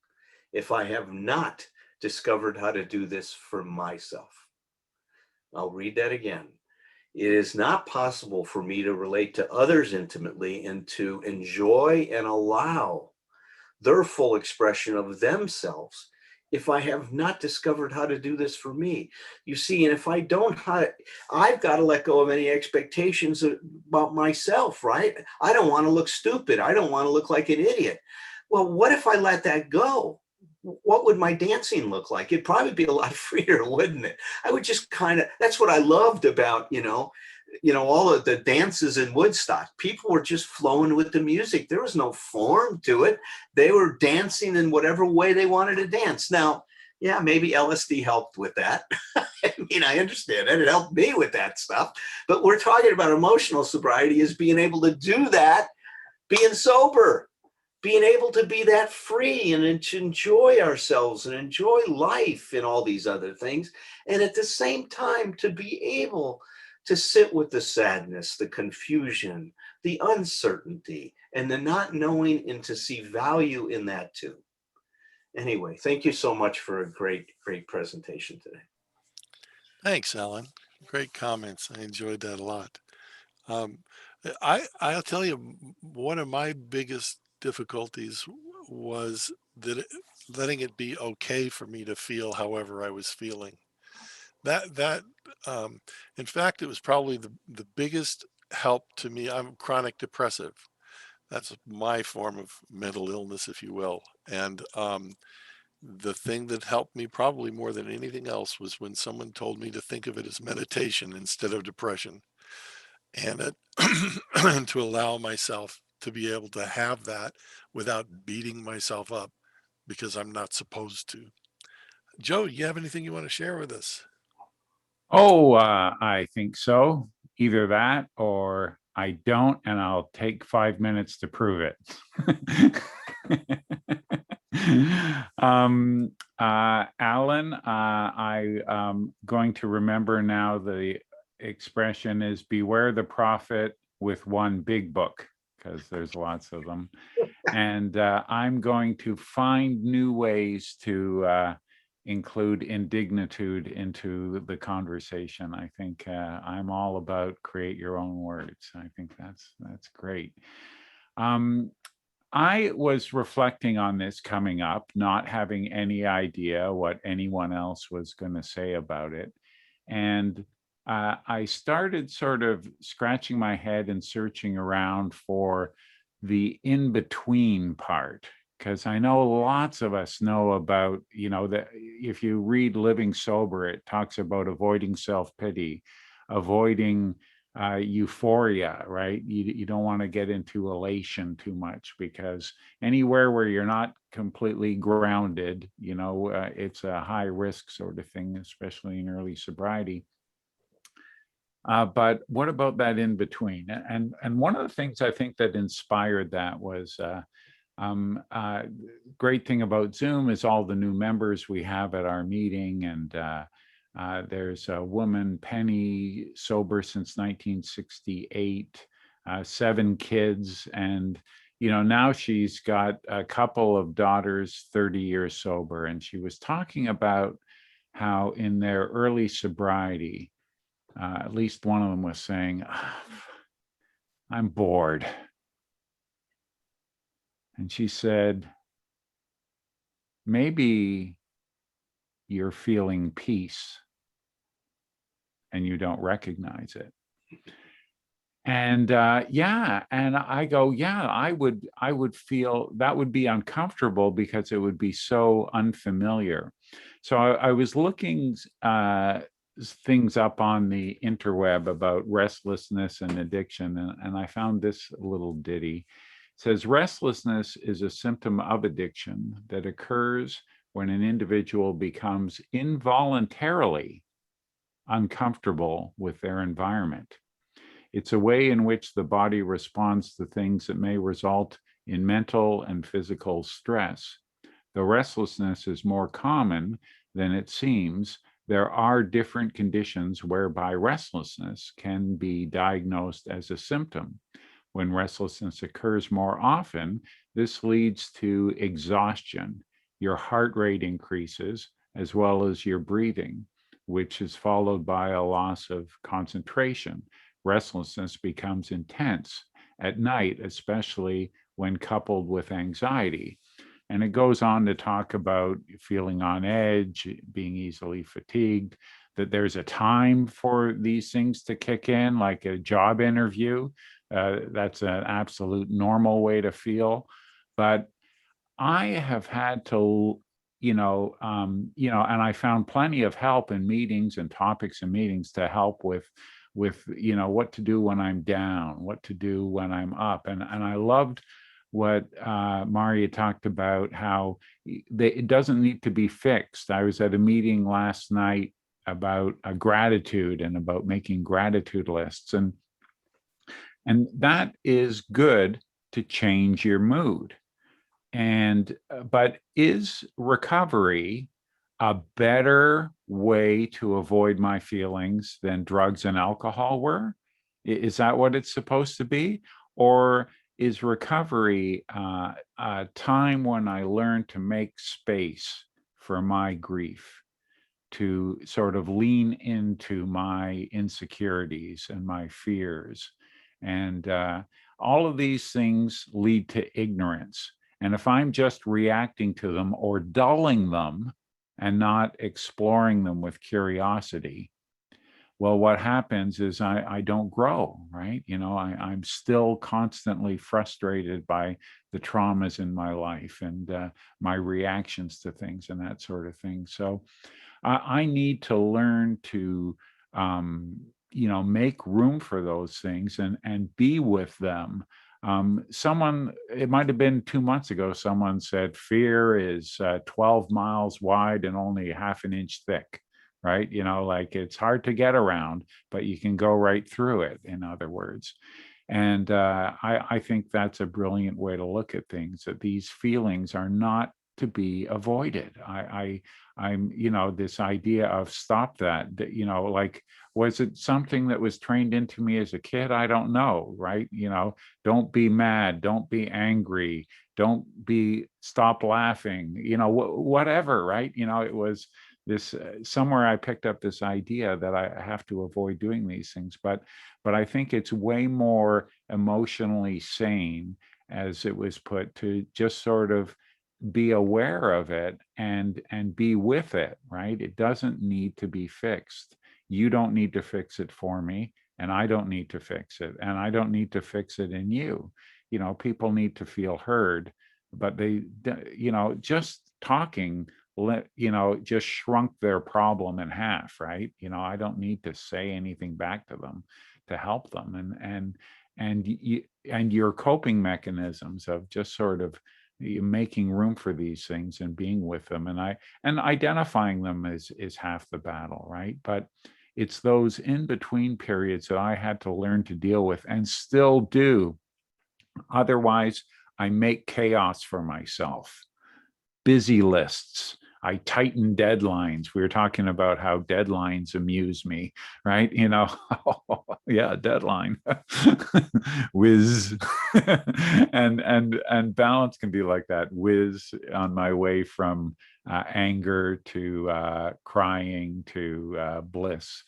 if I have not discovered how to do this for myself. I'll read that again. It is not possible for me to relate to others intimately and to enjoy and allow their full expression of themselves if I have not discovered how to do this for me. You see, and if I don't, I've got to let go of any expectations about myself, right? I don't want to look stupid. I don't want to look like an idiot. Well, what if I let that go? What would my dancing look like? It'd probably be a lot freer, wouldn't it? I would just that's what I loved about, all of the dances in Woodstock. People were just flowing with the music. There was no form to it. They were dancing in whatever way they wanted to dance. Now, yeah, maybe LSD helped with that. I mean, I understand it. It helped me with that stuff. But we're talking about emotional sobriety as being able to do that, being sober, being able to be that free and to enjoy ourselves and enjoy life and all these other things. And at the same time, to be able to sit with the sadness, the confusion, the uncertainty, and the not knowing, and to see value in that too. Anyway, thank you so much for a great, great presentation today. Thanks, Alan. Great comments. I enjoyed that a lot. I'll tell you, one of my biggest difficulties was that letting it be okay for me to feel however I was feeling. In fact, it was probably the biggest help to me. I'm chronic depressive. That's my form of mental illness, if you will. And the thing that helped me probably more than anything else was when someone told me to think of it as meditation instead of depression, and to allow myself to be able to have that without beating myself up because I'm not supposed to. Joe, you have anything you want to share with us? Oh, I think so. Either that or I don't, and I'll take 5 minutes to prove it. Alan, I'm going to remember now the expression is beware the prophet with one big book, because there's lots of them. And I'm going to find new ways to include indignitude into the conversation. I think I'm all about create your own words. I think that's great. I was reflecting on this coming up, not having any idea what anyone else was going to say about it. And I started sort of scratching my head and searching around for the in-between part, because I know lots of us know about, that if you read Living Sober, it talks about avoiding self-pity, avoiding euphoria, right? You don't want to get into elation too much, because anywhere where you're not completely grounded, it's a high risk sort of thing, especially in early sobriety. But what about that in between? And one of the things I think that inspired that was great thing about Zoom is all the new members we have at our meeting. And there's a woman, Penny, sober since 1968, 7 kids. And, now she's got a couple of daughters, 30 years sober. And she was talking about how in their early sobriety, at least one of them was saying, I'm bored. And she said, maybe you're feeling peace and you don't recognize it. And yeah, and I go, yeah, I would feel that would be uncomfortable because it would be so unfamiliar. So I was looking things up on the interweb about restlessness and addiction, and I found this little ditty. It says, restlessness is a symptom of addiction that occurs when an individual becomes involuntarily uncomfortable with their environment. It's a way in which the body responds to things that may result in mental and physical stress. Though restlessness is more common than it seems, there are different conditions whereby restlessness can be diagnosed as a symptom. When restlessness occurs more often, this leads to exhaustion. Your heart rate increases, as well as your breathing, which is followed by a loss of concentration. Restlessness becomes intense at night, especially when coupled with anxiety. And it goes on to talk about feeling on edge, being easily fatigued, that there's a time for these things to kick in, like a job interview. That's an absolute normal way to feel. But I have had to, and I found plenty of help in meetings and topics in meetings to help with what to do when I'm down, what to do when I'm up. And I loved what Marya talked about, how it doesn't need to be fixed. I was at a meeting last night about gratitude and about making gratitude lists. And that is good to change your mood. But is recovery a better way to avoid my feelings than drugs and alcohol were? Is that what it's supposed to be? Or is recovery a time when I learn to make space for my grief, to sort of lean into my insecurities and my fears? And all of these things lead to ignorance. And if I'm just reacting to them or dulling them and not exploring them with curiosity, well, what happens is I don't grow, right? I'm still constantly frustrated by the traumas in my life and my reactions to things and that sort of thing. So I need to learn to, make room for those things and be with them. It might have been 2 months ago, someone said fear is 12 miles wide and only half an inch thick, right? Like it's hard to get around, but you can go right through it, in other words. And I think that's a brilliant way to look at things, that these feelings are not to be avoided. I'm, this idea of stop that, like, was it something that was trained into me as a kid? I don't know, right? Don't be mad, don't be angry, stop laughing, whatever, right? It was this, somewhere I picked up this idea that I have to avoid doing these things, but I think it's way more emotionally sane, as it was put, to just sort of be aware of it and be with it, right? It doesn't need to be fixed. You don't need to fix it for me, and I don't need to fix it, and I don't need to fix it in you. People need to feel heard, but they, just talking, just shrunk their problem in half, right? I don't need to say anything back to them to help them, and your coping mechanisms of just sort of making room for these things and being with them and identifying them is half the battle, right? But it's those in between periods that I had to learn to deal with and still do. Otherwise, I make chaos for myself. Busy lists. I tighten deadlines. We were talking about how deadlines amuse me, right? Yeah, deadline. Whiz. and balance can be like that. Whiz on my way from anger to crying to bliss.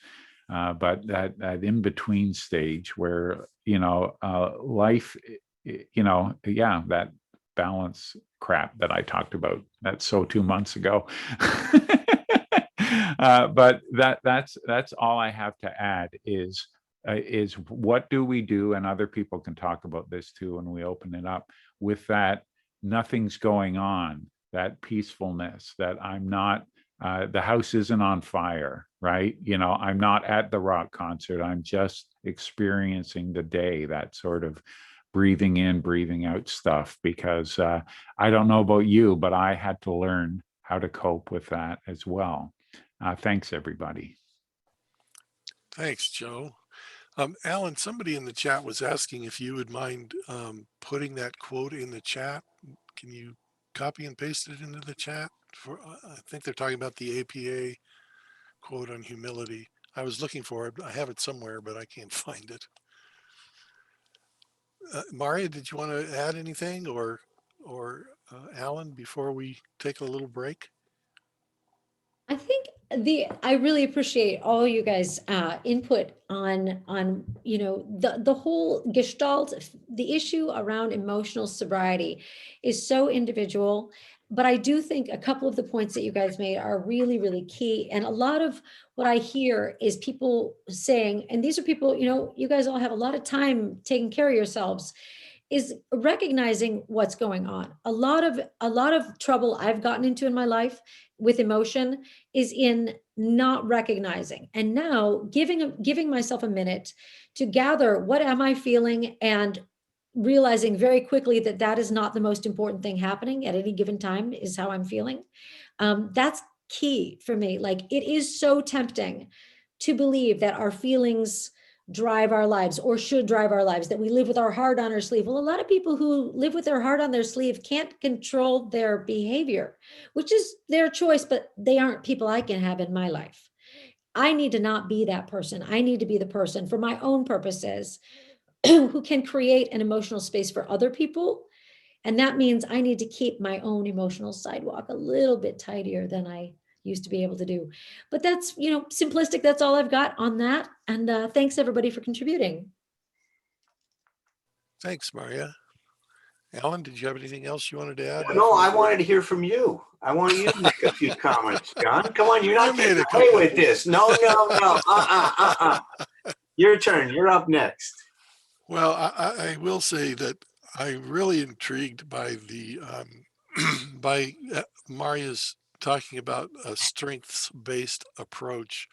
But that in-between stage where, life, that balance crap that I talked about, that's so 2 months ago. But that's all I have to add is what do we do, and other people can talk about this too when we open it up, with that nothing's going on, that peacefulness, that I'm not, the house isn't on fire, right? I'm not at the rock concert. I'm just experiencing the day, that sort of breathing in, breathing out stuff, because I don't know about you, but I had to learn how to cope with that as well. Thanks, everybody. Thanks, Joe. Alan, somebody in the chat was asking if you would mind putting that quote in the chat. Can you copy and paste it into the chat? I think they're talking about the APA quote on humility. I was looking for it. I have it somewhere, but I can't find it. Marya, did you want to add anything, or Alan, before we take a little break? I think I really appreciate all you guys input on the whole gestalt. The issue around emotional sobriety is so individual, but I do think a couple of the points that you guys made are really, really key. And a lot of what I hear is people saying, and these are people, you guys all have a lot of time taking care of yourselves, is recognizing what's going on. A lot of trouble I've gotten into in my life with emotion is in not recognizing, and now giving myself a minute to gather what am I feeling, and realizing very quickly that that is not the most important thing happening at any given time, is how I'm feeling. That's key for me. Like, it is so tempting to believe that our feelings drive our lives, or should drive our lives, that we live with our heart on our sleeve. Well, a lot of people who live with their heart on their sleeve can't control their behavior, which is their choice, but they aren't people I can have in my life. I need to not be that person. I need to be the person, for my own purposes, who can create an emotional space for other people. And that means I need to keep my own emotional sidewalk a little bit tidier than I used to be able to do. But that's, simplistic. That's all I've got on that. And thanks everybody for contributing. Thanks, Marya. Alan, did you have anything else you wanted to add? No, I wanted to hear from you. I want you to make a few comments, John. Come on, you're not getting away with this. No. Your turn. You're up next. Well, I will say that I'm really intrigued by the by Marya's talking about a strengths-based approach.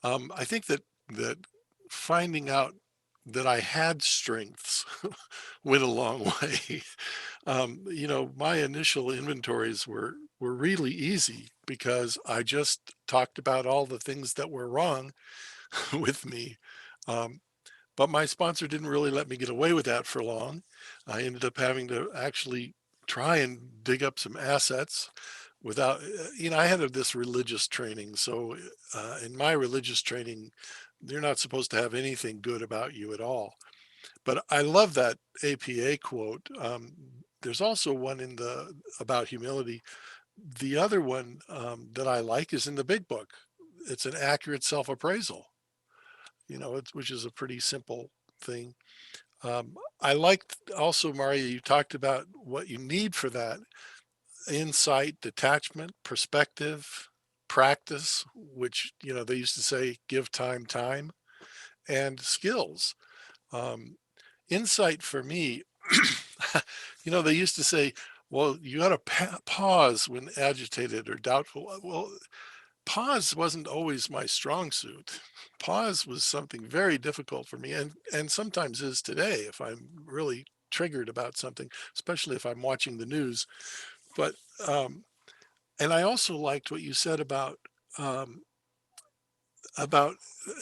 I think that finding out that I had strengths went a long way. My initial inventories were really easy because I just talked about all the things that were wrong with me. But my sponsor didn't really let me get away with that for long. I ended up having to actually try and dig up some assets without, I had this religious training. So in my religious training, you're not supposed to have anything good about you at all. But I love that APA quote. There's also one about humility. The other one that I like is in the big book. It's an accurate self-appraisal, which is a pretty simple thing. I liked also, Marya, you talked about what you need for that: insight, detachment, perspective, practice, which, they used to say, give time, and skills. Insight for me, they used to say, well, you got to pause when agitated or doubtful. Well, pause wasn't always my strong suit. Pause was something very difficult for me, and sometimes is today if I'm really triggered about something, especially if I'm watching the news. But and I also liked what you said about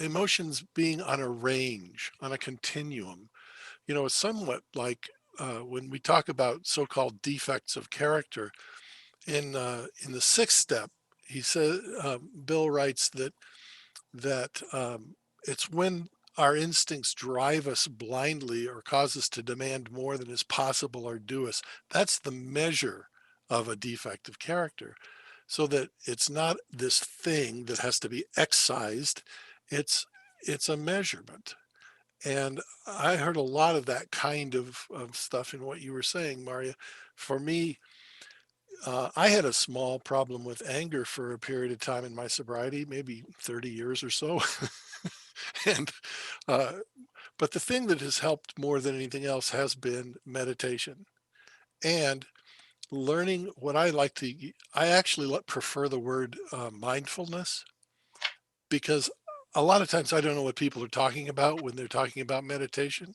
emotions being on a range, on a continuum. It's somewhat like when we talk about so-called defects of character in the 6th step. He said, Bill writes that it's when our instincts drive us blindly or cause us to demand more than is possible or due us. That's the measure of a defect of character. so that it's not this thing that has to be excised. It's a measurement. And I heard a lot of that kind of stuff in what you were saying, Marya. For me, I had a small problem with anger for a period of time in my sobriety, maybe 30 years or so. and uh, but the thing that has helped more than anything else has been meditation and learning what I like to. I actually prefer the word mindfulness, because a lot of times I don't know what people are talking about when they're talking about meditation.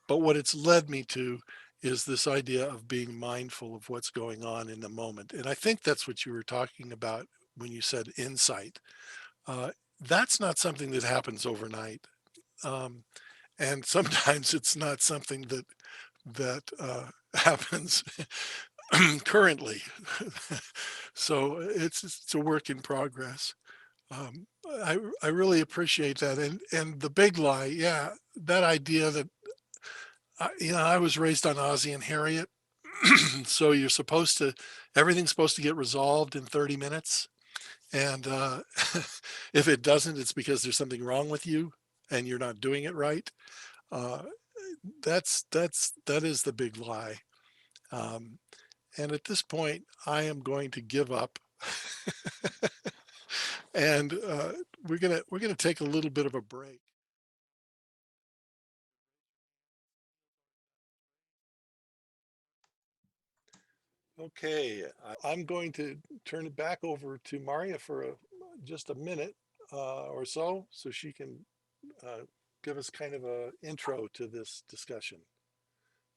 But what it's led me to is this idea of being mindful of what's going on in the moment. And I think that's what you were talking about when you said insight. Uh, that's not something that happens overnight. Um, and sometimes it's not something that happens currently. So it's a work in progress. I really appreciate that. And the big lie, yeah, that idea that I was raised on Ozzie and Harriet. So you're supposed to, everything's supposed to get resolved in 30 minutes. And if it doesn't, it's because there's something wrong with you and you're not doing it right. Uh, that is the big lie. Um, and at this point, I am going to give up. And we're gonna take a little bit of a break. Okay, I'm going to turn it back over to Marya for just a minute or so she can uh, give us kind of a intro to this discussion.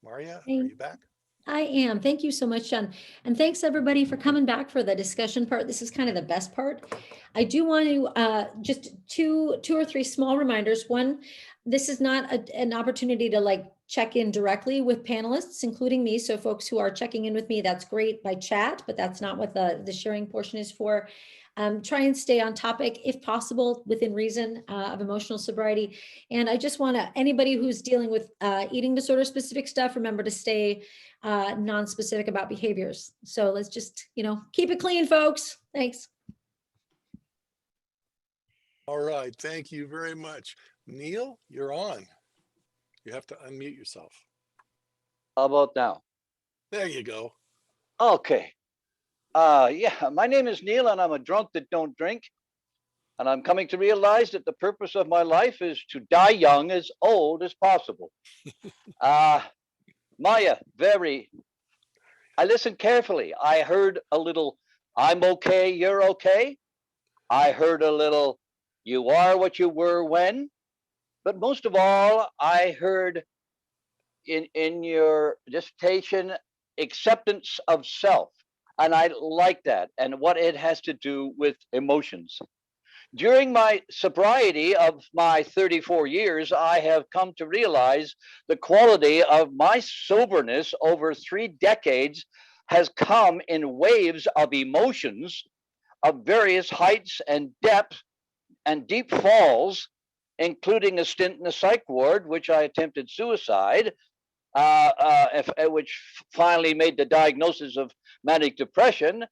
Marya, are you back? I am. Thank you so much, John. And thanks everybody for coming back for the discussion part. This is kind of the best part. I do want to just two or three small reminders. One, this is not an opportunity to like check in directly with panelists, including me. So folks who are checking in with me, that's great by chat, but that's not what the sharing portion is for. Try and stay on topic if possible within reason of emotional sobriety. And I just want to, anybody who's dealing with eating disorder specific stuff, remember to stay non-specific about behaviors. So let's just, keep it clean, folks. Thanks. All right, thank you very much. Neil, you're on. You have to unmute yourself. How about now? There you go. Okay. Yeah, my name is Neil and I'm a drunk that don't drink. And I'm coming to realize that the purpose of my life is to die young, as old as possible. Marya, I listened carefully. I heard a little, I'm okay, you're okay. I heard a little, you are what you were when. But most of all, I heard in your dissertation, acceptance of self. And I like that and what it has to do with emotions. During my sobriety of my 34 years, I have come to realize the quality of my soberness over 3 decades has come in waves of emotions of various heights and depths and deep falls, including a stint in the psych ward, which I attempted suicide, which finally made the diagnosis of manic depression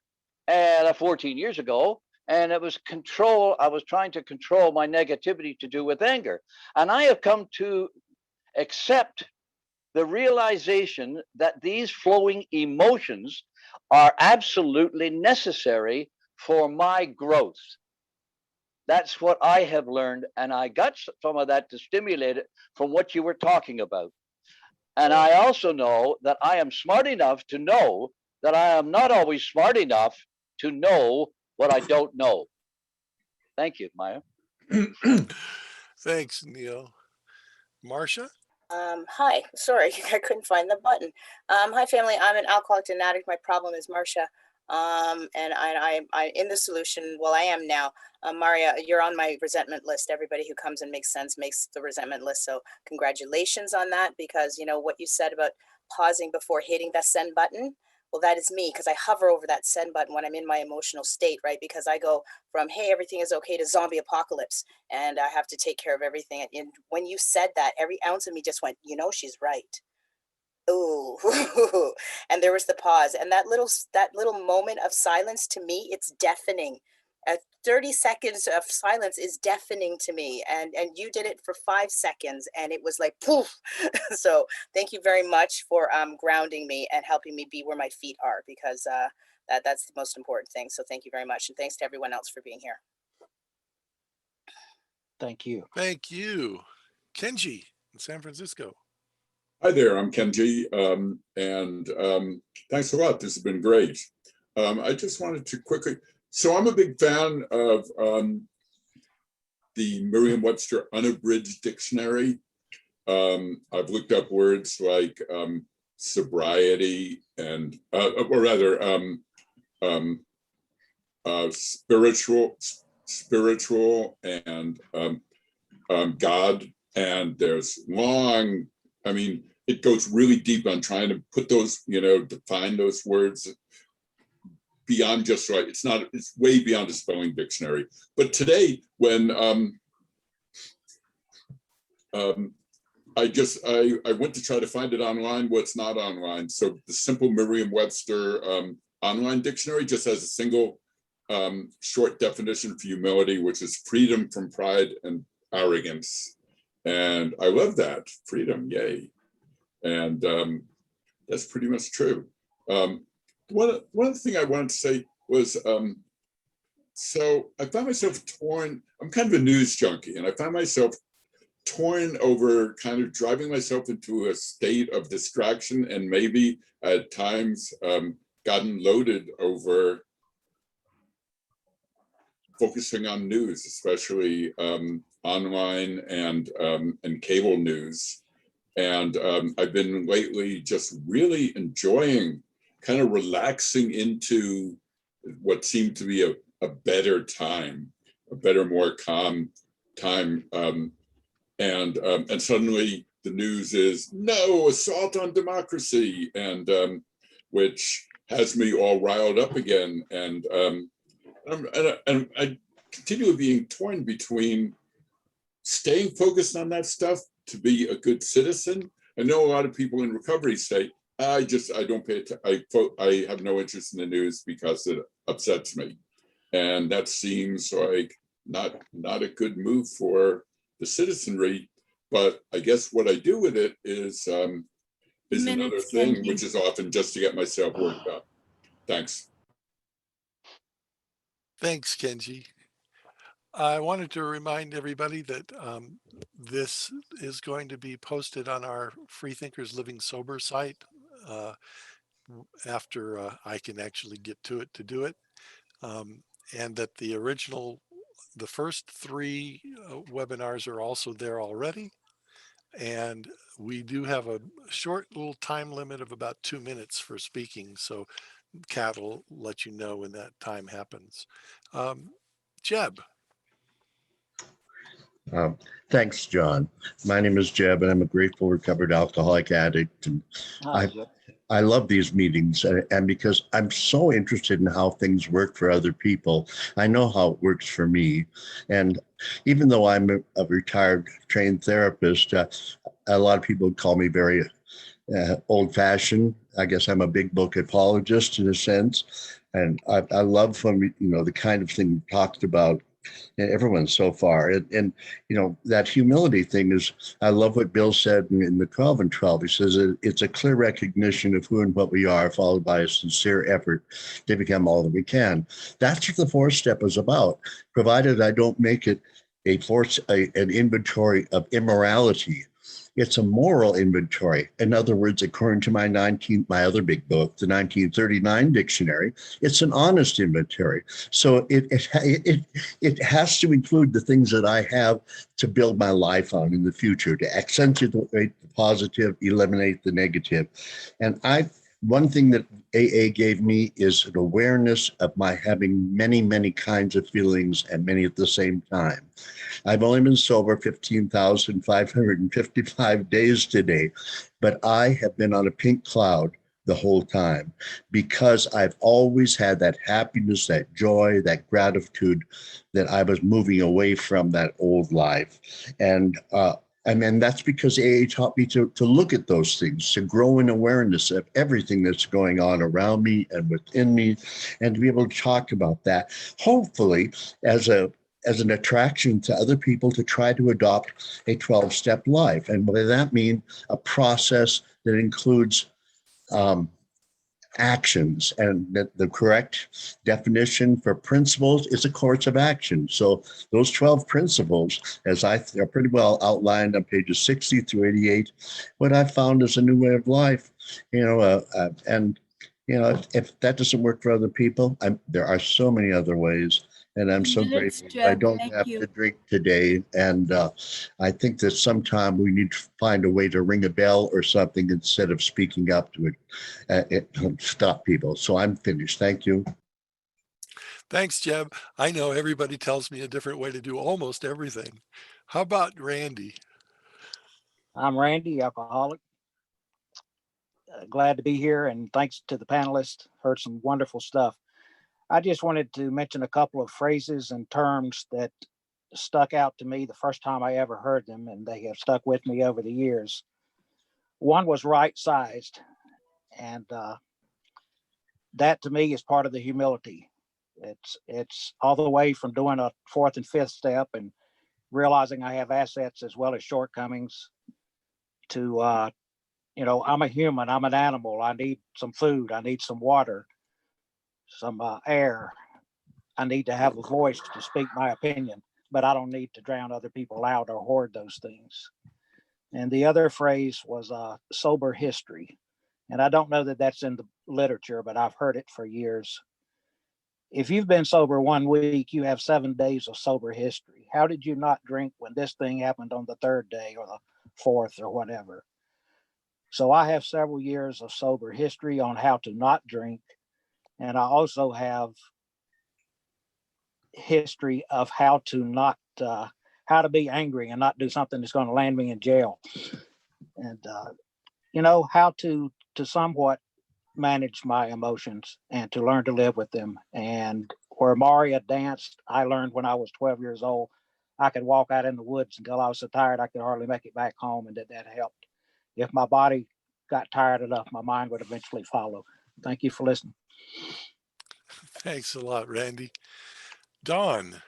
14 years ago. And it was I was trying to control my negativity to do with anger. And I have come to accept the realization that these flowing emotions are absolutely necessary for my growth. That's what I have learned. And I got some of that to stimulate it from what you were talking about. And I also know that I am smart enough to know that I am not always smart enough to know what I don't know. Thank you, Marya. Thanks, Neil. Marcia? Hi, sorry, I couldn't find the button. Hi, family. I'm an alcoholic and addict. My problem is Marcia. And I in the solution. Well, I am now. Marya, you're on my resentment list. Everybody who comes and makes sense makes the resentment list. So congratulations on that, because what you said about pausing before hitting the send button. Well, that is me, because I hover over that send button when I'm in my emotional state, right? Because I go from, hey, everything is okay, to zombie apocalypse, and I have to take care of everything. And when you said that, every ounce of me just went, she's right. ooh, and there was the pause, and that little moment of silence, to me, it's deafening. 30 seconds of silence is deafening to me, and you did it for 5 seconds, and it was like poof. So thank you very much for grounding me and helping me be where my feet are, because that's the most important thing. So thank you very much, and thanks to everyone else for being here. Thank you. Thank you. Kenji in San Francisco. Hi there, I'm Kenji, and thanks a lot. This has been great. I just wanted to quickly, so I'm a big fan of the Merriam-Webster Unabridged Dictionary. I've looked up words like sobriety and, or rather, spiritual and God, and there's long, I mean, it goes really deep on trying to put those, define those words beyond just right. It's way beyond a spelling dictionary. But today, when I went to try to find it online, well, it's not online. So the simple Merriam-Webster online dictionary just has a single short definition for humility, which is freedom from pride and arrogance. And I love that, freedom, yay. And that's pretty much true. One thing I wanted to say was, so I found myself torn. I'm kind of a news junkie, and I found myself torn over kind of driving myself into a state of distraction, and maybe at times gotten loaded over focusing on news, especially online and cable news. And I've been lately just really enjoying kind of relaxing into what seemed to be a better time, a better, more calm time. And suddenly the news is no assault on democracy, and which has me all riled up again. And I continue being torn between staying focused on that stuff to be a good citizen. I know a lot of people in recovery say, I don't pay attention. I have no interest in the news because it upsets me. And that seems like not a good move for the citizenry. But I guess what I do with it is another thing, which is often just to get myself worked up. Thanks. Thanks, Kenji. I wanted to remind everybody that this is going to be posted on our Freethinkers Living Sober site after I can actually get to it to do it. And that the first 3 webinars are also there already. And we do have a short little time limit of about 2 minutes for speaking. So Kat will let you know when that time happens. Jeb. Thanks, John. My name is Jeb, and I'm a grateful recovered alcoholic addict. And I love these meetings, and because I'm so interested in how things work for other people, I know how it works for me. And even though I'm a retired trained therapist, a lot of people call me very old-fashioned. I guess I'm a big book apologist in a sense. And I love when the kind of thing talked about everyone so far. And that humility thing is, I love what Bill said in the 12 and 12. He says it's a clear recognition of who and what we are, followed by a sincere effort to become all that we can. That's what the 4th step is about, provided I don't make it an inventory of immorality. It's a moral inventory. In other words, according to my other big book, the 1939 dictionary, it's an honest inventory. So it has to include the things that I have to build my life on in the future, to accentuate the positive, eliminate the negative. And one thing that AA gave me is an awareness of my having many, many kinds of feelings and many at the same time. I've only been sober 15,555 days today, but I have been on a pink cloud the whole time because I've always had that happiness, that joy, that gratitude that I was moving away from that old life. And And then that's because AA taught me to look at those things, to grow in awareness of everything that's going on around me and within me, and to be able to talk about that, hopefully as an attraction to other people to try to adopt a 12-step life. And by that mean a process that includes actions, and that the correct definition for principles is a course of action. So those 12 principles, as are pretty well outlined on pages 60 through 88, what I found is a new way of life, and if that doesn't work for other people, there are so many other ways. And I'm so grateful that I don't have to drink today. And I think that sometime we need to find a way to ring a bell or something instead of speaking up to it, stop people. So I'm finished. Thank you. Thanks, Jeb. I know everybody tells me a different way to do almost everything. How about Randy? I'm Randy, alcoholic. Glad to be here, and thanks to the panelists. Heard some wonderful stuff. I just wanted to mention a couple of phrases and terms that stuck out to me the first time I ever heard them, and they have stuck with me over the years. One was right-sized, and that to me is part of the humility. It's all the way from doing a fourth and fifth step and realizing I have assets as well as shortcomings to, I'm a human, I'm an animal, I need some food, I need some water, some air. I need to have a voice to speak my opinion, but I don't need to drown other people out or hoard those things. And the other phrase was sober history. And I don't know that that's in the literature, but I've heard it for years. If you've been sober 1 week, you have 7 days of sober history. How did you not drink when this thing happened on the 3rd day or the 4th or whatever? So I have several years of sober history on how to not drink. And I also have history of how to be angry and not do something that's going to land me in jail. And, how to somewhat manage my emotions and to learn to live with them. And where Marya danced, I learned when I was 12 years old, I could walk out in the woods until I was so tired I could hardly make it back home, and that helped. If my body got tired enough, my mind would eventually follow. Thank you for listening. Thanks a lot, Randy. Don.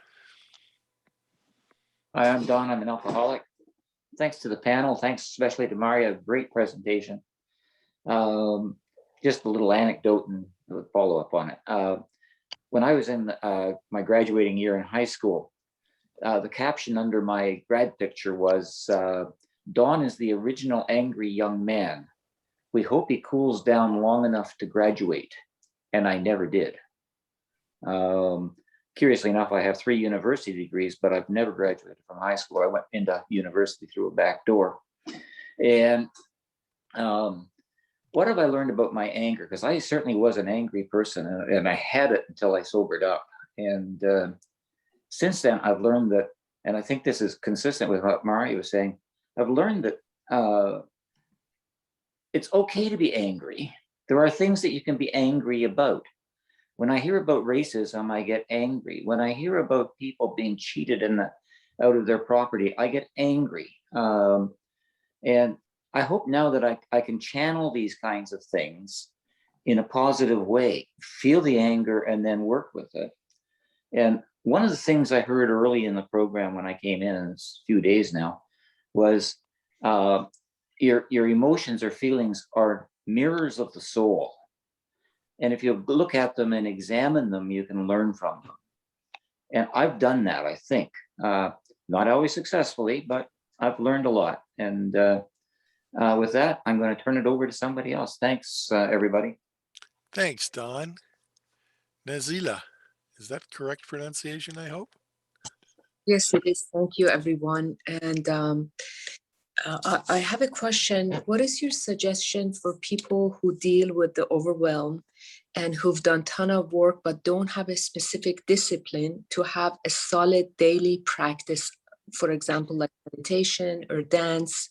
Hi, I'm Don. I'm an alcoholic. Thanks to the panel. Thanks especially to Marya. Great presentation. Just a little anecdote and a follow-up on it. When I was in my graduating year in high school, the caption under my grad picture was, Don is the original angry young man. We hope he cools down long enough to graduate. And I never did. Curiously enough, I have 3 university degrees, but I've never graduated from high school. I went into university through a back door. And what have I learned about my anger? Because I certainly was an angry person, and I had it until I sobered up. And since then, I've learned that, and I think this is consistent with what Marya was saying, I've learned that it's okay to be angry. There are things that you can be angry about. When I hear about racism, I get angry. When I hear about people being cheated out of their property, I get angry. And I hope now that I can channel these kinds of things in a positive way, feel the anger and then work with it. And one of the things I heard early in the program when I came in, and it's a few days now, was your emotions or feelings are mirrors of the soul. And if you look at them and examine them, you can learn from them. And I've done that, I think. Not always successfully, but I've learned a lot. And with that, I'm going to turn it over to somebody else. Thanks, everybody. Thanks, Don. Nazila, is that correct pronunciation, I hope? Yes, it is. Thank you, everyone. And I have a question. What is your suggestion for people who deal with the overwhelm and who've done a ton of work but don't have a specific discipline to have a solid daily practice, for example, like meditation or dance?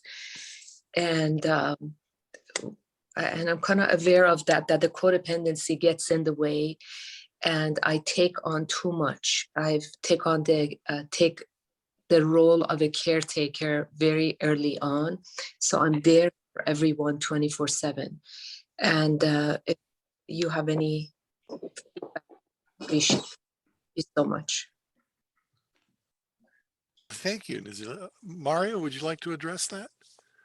And I'm kind of aware of that the codependency gets in the way, and I take on too much. I've take the role of a caretaker very early on. So I'm there for everyone 24/7. And if you have any feedback, appreciate it so much. Thank you, Nazila. Marya, would you like to address that?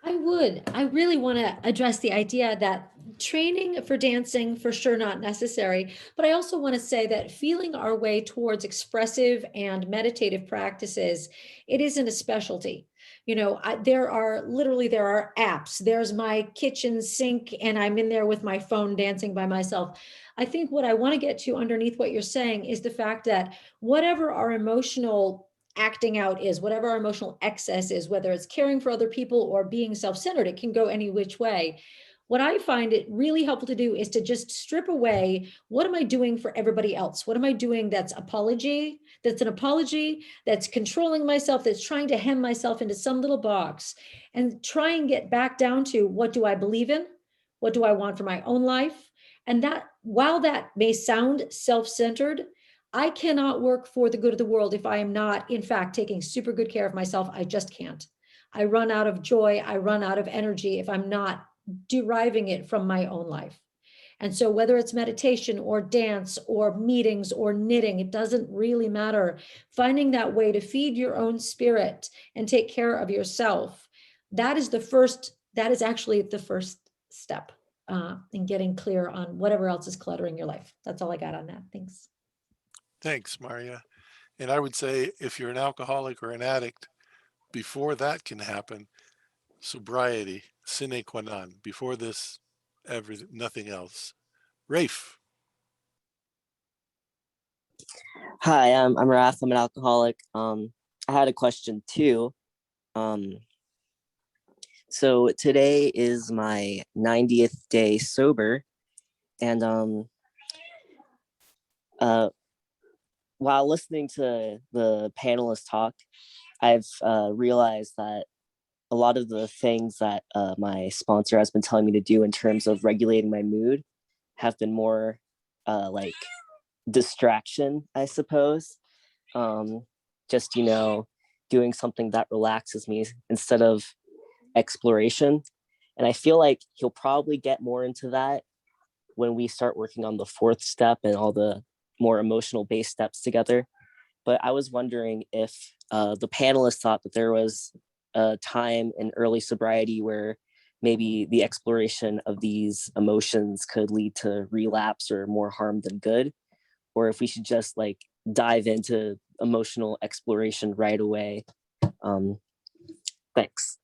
I would. I really want to address the idea that training for dancing, for sure, not necessary. But I also want to say that feeling our way towards expressive and meditative practices, it isn't a specialty. You know, there are apps. There's my kitchen sink, and I'm in there with my phone dancing by myself. I think what I want to get to underneath what you're saying is the fact that whatever our emotional acting out is, whatever our emotional excess is, whether it's caring for other people or being self-centered, it can go any which way. What I find it really helpful to do is to just strip away, what am I doing for everybody else? What am I doing that's an apology, that's controlling myself, that's trying to hem myself into some little box, and try and get back down to, what do I believe in? What do I want for my own life? And that, while that may sound self-centered, I cannot work for the good of the world if I am not, in fact, taking super good care of myself. I just can't. I run out of joy. I run out of energy if I'm not deriving it from my own life. And so whether it's meditation or dance or meetings or knitting, it doesn't really matter. Finding that way to feed your own spirit and take care of yourself, that is actually the first step in getting clear on whatever else is cluttering your life. That's all I got on that. Thanks. Thanks, Marya. And I would say, if you're an alcoholic or an addict, before that can happen, sobriety, sine qua non. Before this, nothing else. Rafe. Hi, I'm Raf. I'm an alcoholic. I had a question too. So today is my 90th day sober, and while listening to the panelists talk, I've realized that a lot of the things that my sponsor has been telling me to do in terms of regulating my mood have been more like distraction, I suppose. Just, doing something that relaxes me instead of exploration. And I feel like he'll probably get more into that when we start working on the fourth step and all the more emotional based steps together. But I was wondering if the panelists thought that there was a time in early sobriety where maybe the exploration of these emotions could lead to relapse or more harm than good, or if we should just like dive into emotional exploration right away. Thanks.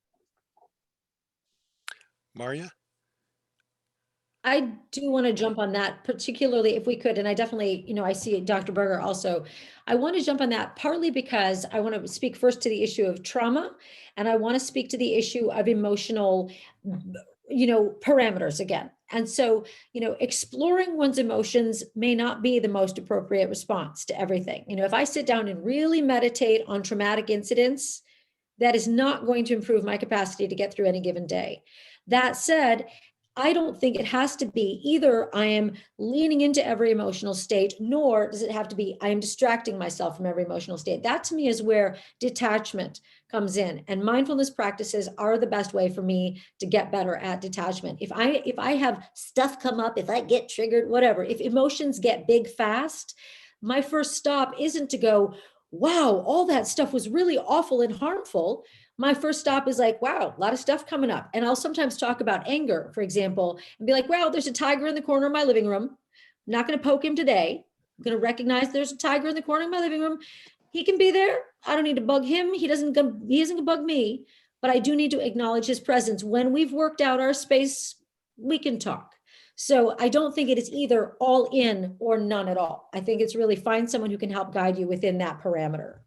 Marya? I do want to jump on that, particularly if we could, and I definitely, I see Dr. Berger also. I want to jump on that partly because I want to speak first to the issue of trauma, and I want to speak to the issue of emotional, parameters again. And so, exploring one's emotions may not be the most appropriate response to everything. If I sit down and really meditate on traumatic incidents, that is not going to improve my capacity to get through any given day. That said, I don't think it has to be either I am leaning into every emotional state, nor does it have to be I am distracting myself from every emotional state. That to me is where detachment comes in, and mindfulness practices are the best way for me to get better at detachment. If I have stuff come up, if I get triggered, whatever, if emotions get big fast, my first stop isn't to go, wow, all that stuff was really awful and harmful. My first stop is like, wow, a lot of stuff coming up. And I'll sometimes talk about anger, for example, and be like, wow, there's a tiger in the corner of my living room. I'm not going to poke him today. I'm going to recognize there's a tiger in the corner of my living room. He can be there. I don't need to bug him. He isn't going to bug me, but I do need to acknowledge his presence. When we've worked out our space, we can talk. So I don't think it is either all in or none at all. I think it's really find someone who can help guide you within that parameter.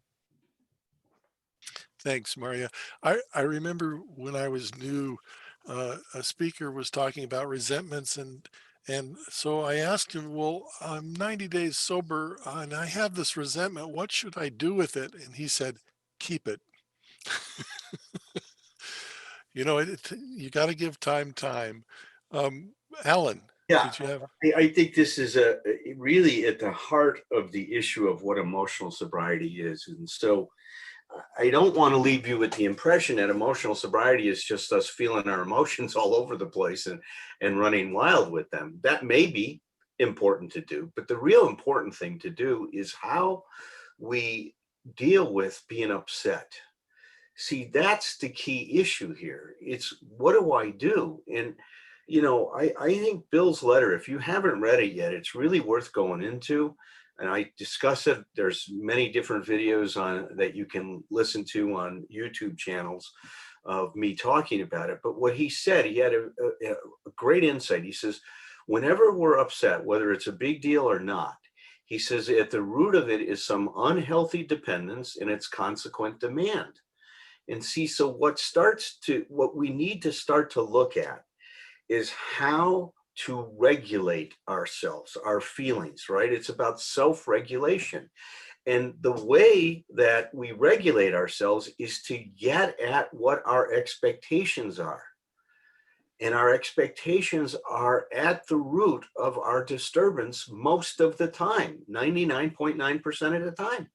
Thanks, Marya. I remember when I was new, a speaker was talking about resentments, and so I asked him, well, I'm 90 days sober and I have this resentment. What should I do with it? And he said, keep it. You got to give time. Alan, Yeah, did you have? I think this is really at the heart of the issue of what emotional sobriety is. And so I don't want to leave you with the impression that emotional sobriety is just us feeling our emotions all over the place and running wild with them. That may be important to do, but the real important thing to do is how we deal with being upset. See, that's the key issue here. It's what do I do? And, you know, I think Bill's letter, if you haven't read it yet, it's really worth going into. And I discuss it. There's many different videos on that you can listen to on YouTube channels of me talking about it. But what he said, he had a great insight. He says, whenever we're upset, whether it's a big deal or not, he says at the root of it is some unhealthy dependence and its consequent demand. And see, so what we need to start to look at is how to regulate ourselves, our feelings, right? It's about self-regulation. And the way that we regulate ourselves is to get at what our expectations are. And our expectations are at the root of our disturbance most of the time, 99.9% of the time.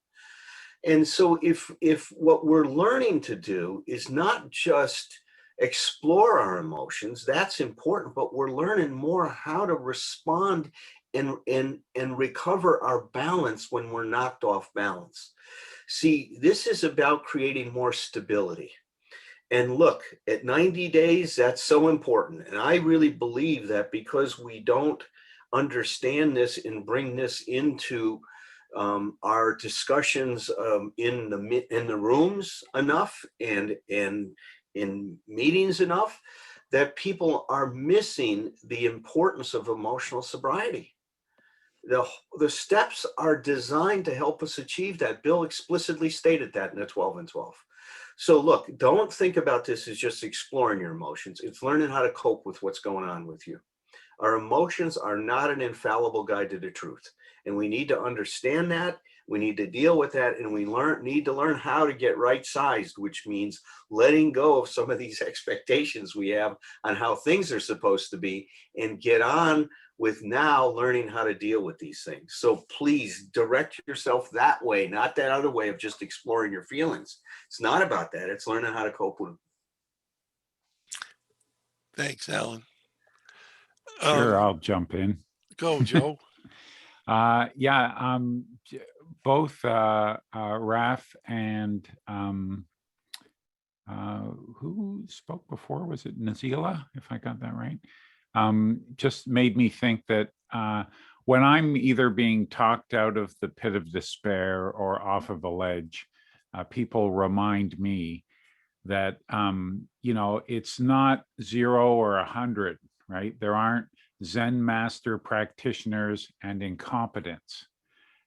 And so if what we're learning to do is not just explore our emotions, that's important, but we're learning more how to respond and recover our balance when we're knocked off balance. See, this is about creating more stability. And look, at 90 days, that's so important. And I really believe that because we don't understand this and bring this into our discussions in the rooms enough and in meetings enough, that people are missing the importance of emotional sobriety. The steps are designed to help us achieve that. Bill explicitly stated that in the 12 and 12. So look, don't think about this as just exploring your emotions. It's learning how to cope with what's going on with you. Our emotions are not an infallible guide to the truth. And we need to understand that. We need to deal with that. And we need to learn how to get right-sized, which means letting go of some of these expectations we have on how things are supposed to be and get on with now learning how to deal with these things. So please direct yourself that way, not that other way of just exploring your feelings. It's not about that. It's learning how to cope with them. Thanks, Alan. Sure, I'll jump in. Go, Joe. Both Raf and who spoke before? Was it Nazila, if I got that right? Just made me think that when I'm either being talked out of the pit of despair or off of a ledge, people remind me that, it's not 0 or 100, right? There aren't Zen master practitioners and incompetence.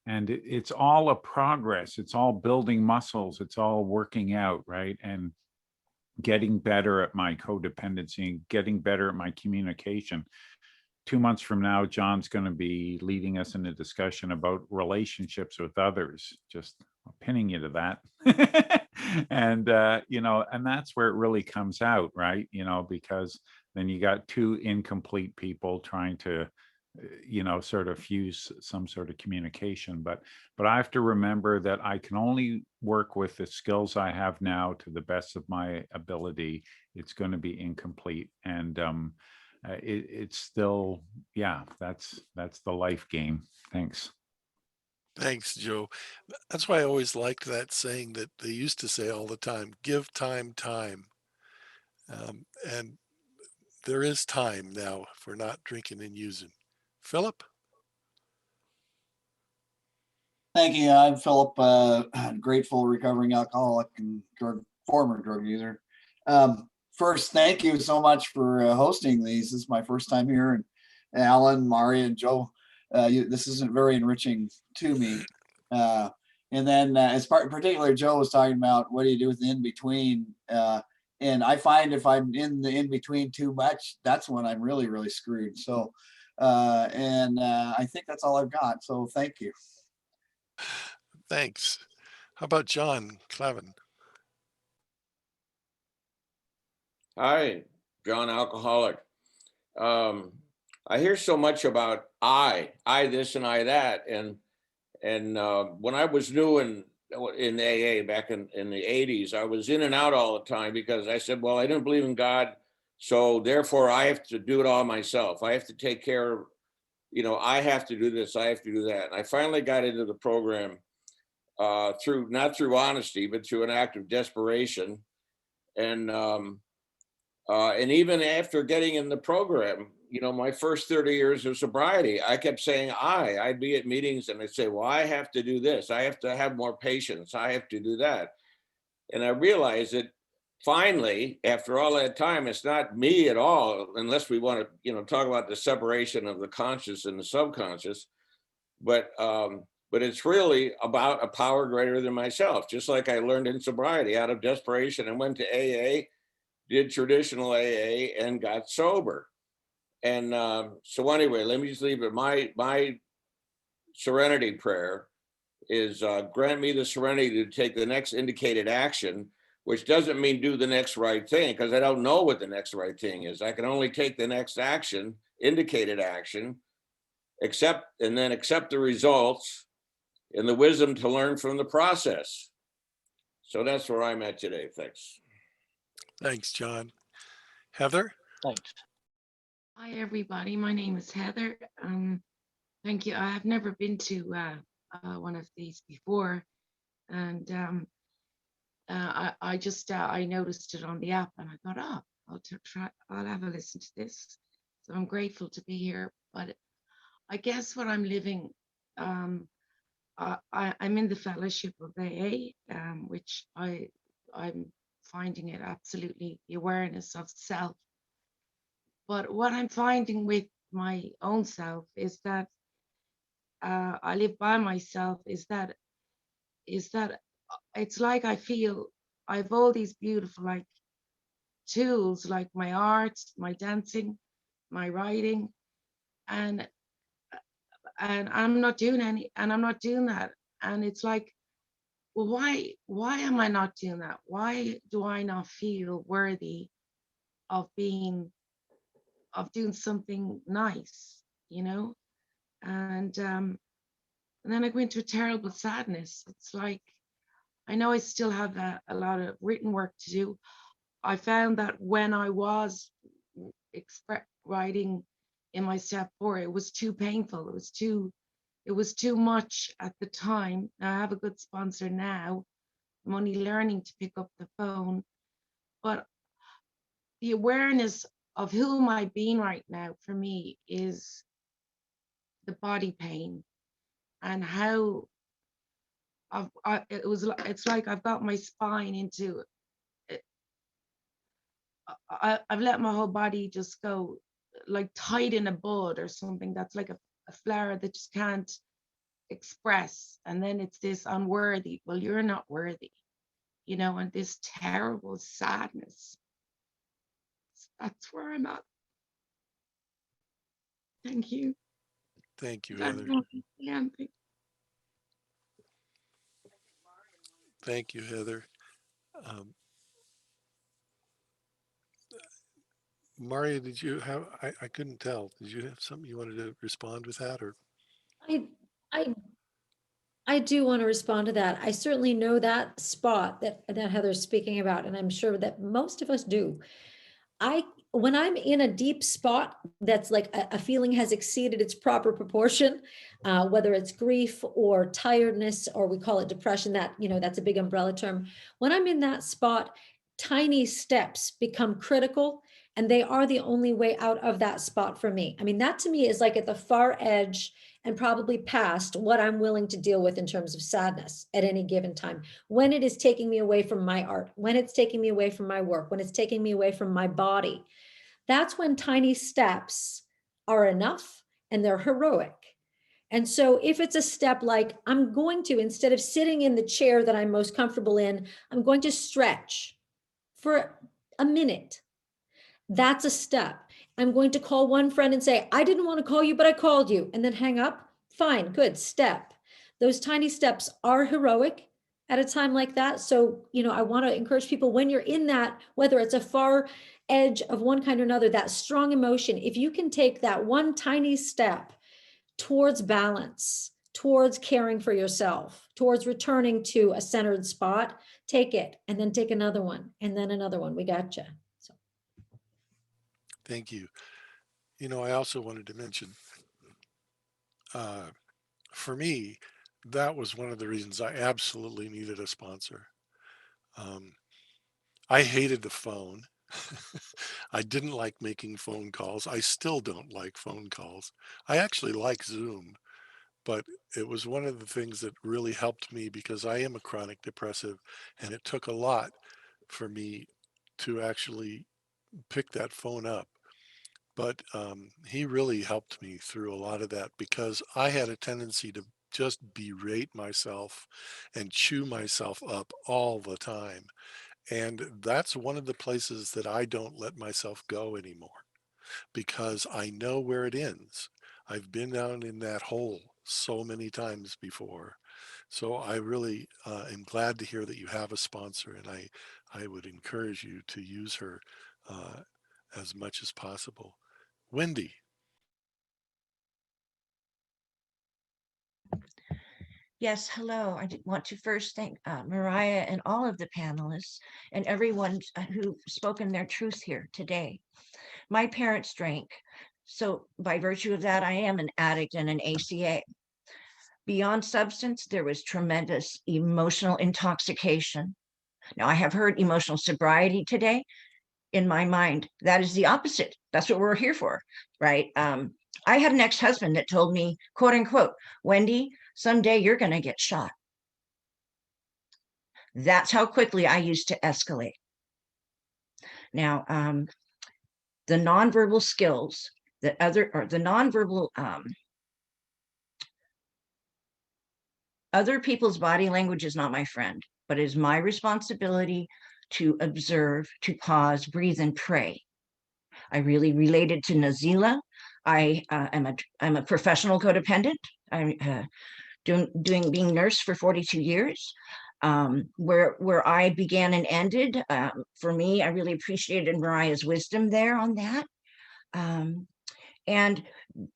And it's all a progress. It's all building muscles. It's all working out, right? And getting better at my codependency, getting better at my communication. 2 months from now, John's going to be leading us in a discussion about relationships with others, just pinning you to that. And, and that's where it really comes out, right? Because then you got two incomplete people trying to, sort of fuse some sort of communication. But I have to remember that I can only work with the skills I have now to the best of my ability. It's going to be incomplete. And it's still, that's the life game. Thanks. Thanks, Joe. That's why I always liked that saying that they used to say all the time, give time. And there is time now if we're not drinking and using. Philip? Thank you. I'm Philip, grateful recovering alcoholic and former drug user. First, thank you so much for hosting these. This is my first time here, and Alan, Marya, and Joe. This isn't very enriching to me. And then, as part in particular, Joe was talking about what do you do with the in between. And I find if I'm in the in between too much, that's when I'm really, really screwed. So, I think that's all I've got. So, thank you. Thanks. How about John Clavin? Hi, John, alcoholic. I hear so much about I this and I that, and when I was new in in AA back in the 80s. I was in and out all the time because I said, well, I didn't believe in God. So therefore I have to do it all myself. I have to take care of, I have to do this, I have to do that. And I finally got into the program not through honesty, but through an act of desperation. And even after getting in the program, my first 30 years of sobriety, I kept saying I'd be at meetings and I'd say, well, I have to do this. I have to have more patience. I have to do that. And I realized that finally, after all that time, it's not me at all, unless we want to, talk about the separation of the conscious and the subconscious. But it's really about a power greater than myself. Just like I learned in sobriety out of desperation and went to AA, did traditional AA and got sober. And so anyway, let me just leave it. My serenity prayer is grant me the serenity to take the next indicated action, which doesn't mean do the next right thing, because I don't know what the next right thing is. I can only take the next action, indicated action, accept the results and the wisdom to learn from the process. So that's where I'm at today. Thanks. Thanks, John. Heather? Thanks. Hi, everybody. My name is Heather. Thank you. I have never been to one of these before. And I just I noticed it on the app and I thought, I'll have a listen to this. So I'm grateful to be here. But I guess what I'm living, I'm in the fellowship of AA, which I'm finding it absolutely the awareness of self. But what I'm finding with my own self is that I live by myself, is that it's like I feel I have all these beautiful like tools, like my art, my dancing, my writing, and I'm not doing that. And it's like, well, why am I not doing that? Why do I not feel worthy of doing something nice, And then I go into a terrible sadness. It's like, I know I still have a lot of written work to do. I found that when I was writing in my step 4, it was too painful. It was too much at the time. Now I have a good sponsor now. I'm only learning to pick up the phone, but the awareness of who am I being right now for me is the body pain and how it's like I've got my spine into it. I've let my whole body just go like tied in a bud or something that's like a flower that just can't express. And then it's this unworthy, well, you're not worthy, and this terrible sadness. That's where I'm at. Thank you. Thank you, Heather. Thank you, Heather. Marya, did you have, I couldn't tell. Did you have something you wanted to respond with that, or? I do want to respond to that. I certainly know that spot that Heather's speaking about, and I'm sure that most of us do. When I'm in a deep spot that's like a feeling has exceeded its proper proportion, whether it's grief or tiredness, or we call it depression, that's a big umbrella term. When I'm in that spot, tiny steps become critical, and they are the only way out of that spot for me. I mean, that to me is like at the far edge and probably past what I'm willing to deal with in terms of sadness at any given time. When it is taking me away from my art, when it's taking me away from my work, when it's taking me away from my body, that's when tiny steps are enough and they're heroic. And so if it's a step like, I'm going to, instead of sitting in the chair that I'm most comfortable in, I'm going to stretch for a minute. That's a step. I'm going to call one friend and say, I didn't want to call you, but I called you, and then hang up. Fine, good, step. Those tiny steps are heroic at a time like that. So, I want to encourage people, when you're in that, whether it's a far edge of one kind or another, that strong emotion, if you can take that one tiny step towards balance, towards caring for yourself, towards returning to a centered spot, take it, and then take another one, and then another one. We got you. So. Thank you. You know, I also wanted to mention, for me, that was one of the reasons I absolutely needed a sponsor. I hated the phone. I didn't like making phone calls. I still don't like phone calls. I actually like Zoom, but it was one of the things that really helped me because I am a chronic depressive, and it took a lot for me to actually pick that phone up. But he really helped me through a lot of that because I had a tendency to just berate myself and chew myself up all the time. And that's one of the places that I don't let myself go anymore because I know where it ends. I've been down in that hole so many times before. So I really am glad to hear that you have a sponsor, and I would encourage you to use her uh, as much as possible. Wendy. Yes, hello. I want to first thank Marya and all of the panelists and everyone who spoken their truth here today. My parents drank, so by virtue of that, I am an addict and an ACA. Beyond substance, there was tremendous emotional intoxication. Now, I have heard emotional sobriety today. In my mind, that is the opposite. That's what we're here for, right? I had an ex-husband that told me, quote unquote, Wendy, someday you're going to get shot. That's how quickly I used to escalate. Now, the nonverbal skills that the nonverbal, other people's body language is not my friend, but it is my responsibility to observe, to pause, breathe, and pray. I really related to Nazila. I'm a professional codependent. I'm being nurse for 42 years. Where I began and ended, for me, I really appreciated Marya's wisdom there on that. And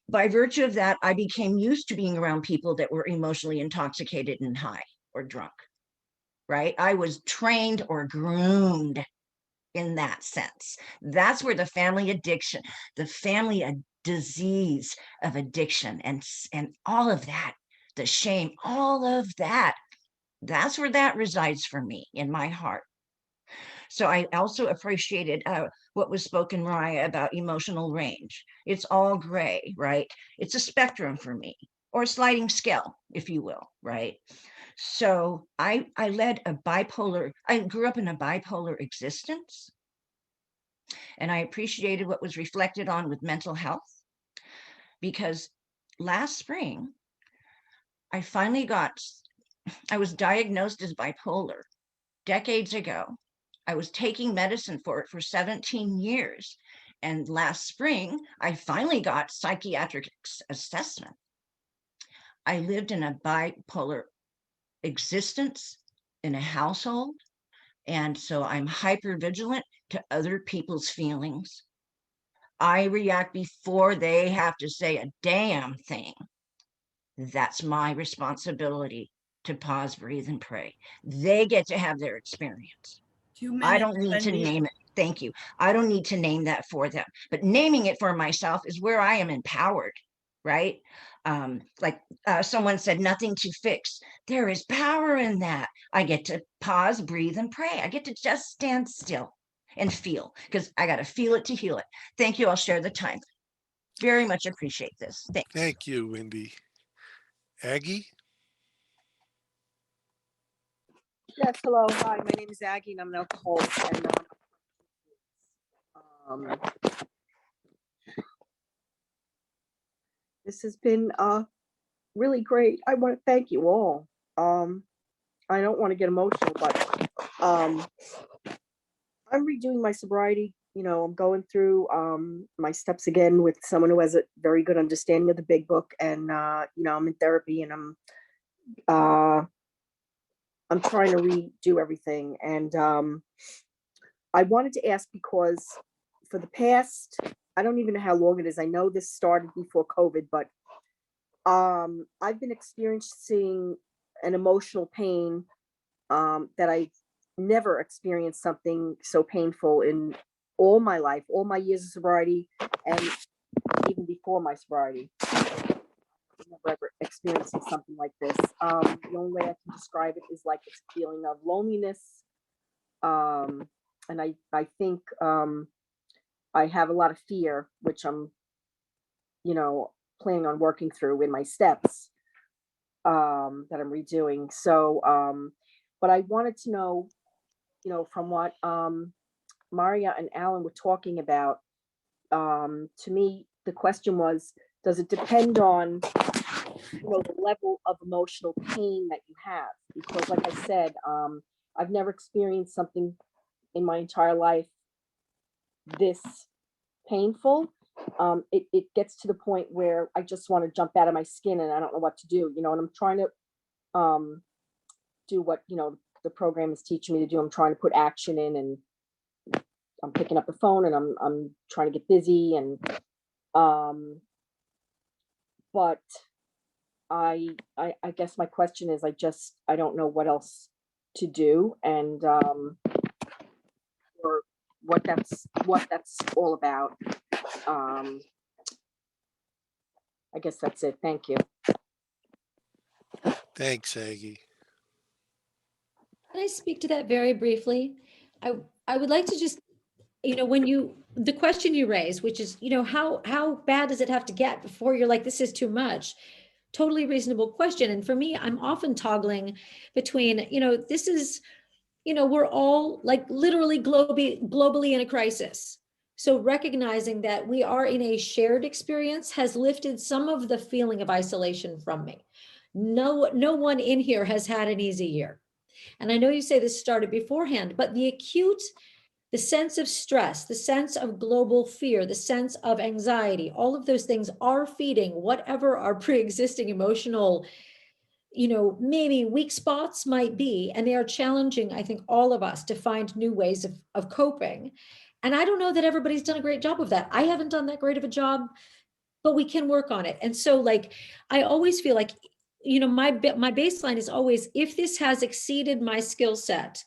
by virtue of that, I became used to being around people that were emotionally intoxicated and high or drunk, right? I was trained or groomed in that sense. That's where the family addiction, the family disease of addiction and all of that, the shame, all of that, that's where that resides for me in my heart. So I also appreciated what was spoken, Marya, about emotional range. It's all gray, right? It's a spectrum for me, or a sliding scale, if you will, right? So I grew up in a bipolar existence, and I appreciated what was reflected on with mental health, because last spring, I was diagnosed as bipolar decades ago. I was taking medicine for it for 17 years. And last spring, I finally got psychiatric assessment. I lived in a bipolar existence in a household. And so I'm hyper vigilant to other people's feelings. I react before they have to say a damn thing. That's my responsibility to pause, breathe, and pray. They get to have their experience. I don't need to name it. Thank you. I don't need to name that for them, but naming it for myself is where I am empowered, right? Like someone said, nothing to fix. There is power in that. I get to pause, breathe, and pray. I get to just stand still and feel, because I got to feel it to heal it. Thank you. I'll share the time. Very much appreciate this. Thanks. Thank you, Wendy. Aggie? Yes, hello. Hi, my name is Aggie and I'm an alcoholic. And this has been really great. I want to thank you all. I don't want to get emotional, but I'm redoing my sobriety. You know, I'm going through my steps again with someone who has a very good understanding of the big book. And, you know, I'm in therapy and I'm trying to redo everything. And I wanted to ask, because for the past, I don't even know how long it is. I know this started before COVID, but I've been experiencing an emotional pain that I never experienced something so painful in all my life, all my years of sobriety, and even before my sobriety. I've never ever experiencing something like this. The only way I can describe it is like it's a feeling of loneliness. And I think I have a lot of fear, which I'm, planning on working through in my steps that I'm redoing. So, but I wanted to know, from what Marya and Alan were talking about, to me, the question was, does it depend on, the level of emotional pain that you have? Because like I said, I've never experienced something in my entire life this painful. It gets to the point where I just want to jump out of my skin and I don't know what to do, and I'm trying to do what, the program is teaching me to do. I'm trying to put action in, and I'm picking up the phone, and I'm trying to get busy, and but I guess my question is, I don't know what else to do, and or what that's all about. I guess that's it. Thank you. Thanks, Aggie. Can I speak to that very briefly? I would like to just, the question you raised, which is, how bad does it have to get before you're like, this is too much? Totally reasonable question. And for me, I'm often toggling between, this is, we're all like literally globally in a crisis. So recognizing that we are in a shared experience has lifted some of the feeling of isolation from me. No one in here has had an easy year. And I know you say this started beforehand, but the sense of stress, the sense of global fear, the sense of anxiety, all of those things are feeding whatever our pre-existing emotional, maybe weak spots might be. And they are challenging, I think, all of us to find new ways of coping. And I don't know that everybody's done a great job of that. I haven't done that great of a job, but we can work on it. And so I always feel like, my baseline is always, if this has exceeded my skill set,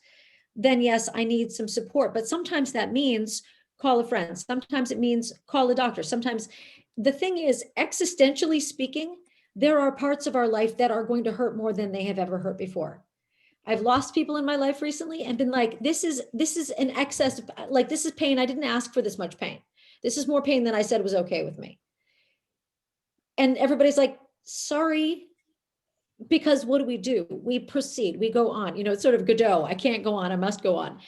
then yes, I need some support. But sometimes that means call a friend. Sometimes it means call a doctor. Sometimes the thing is, existentially speaking, there are parts of our life that are going to hurt more than they have ever hurt before. I've lost people in my life recently and been like, this is an excess, like this is pain. I didn't ask for this much pain. This is more pain than I said was okay with me. And everybody's like, sorry, because what do? We proceed, we go on, it's sort of Godot. I can't go on, I must go on.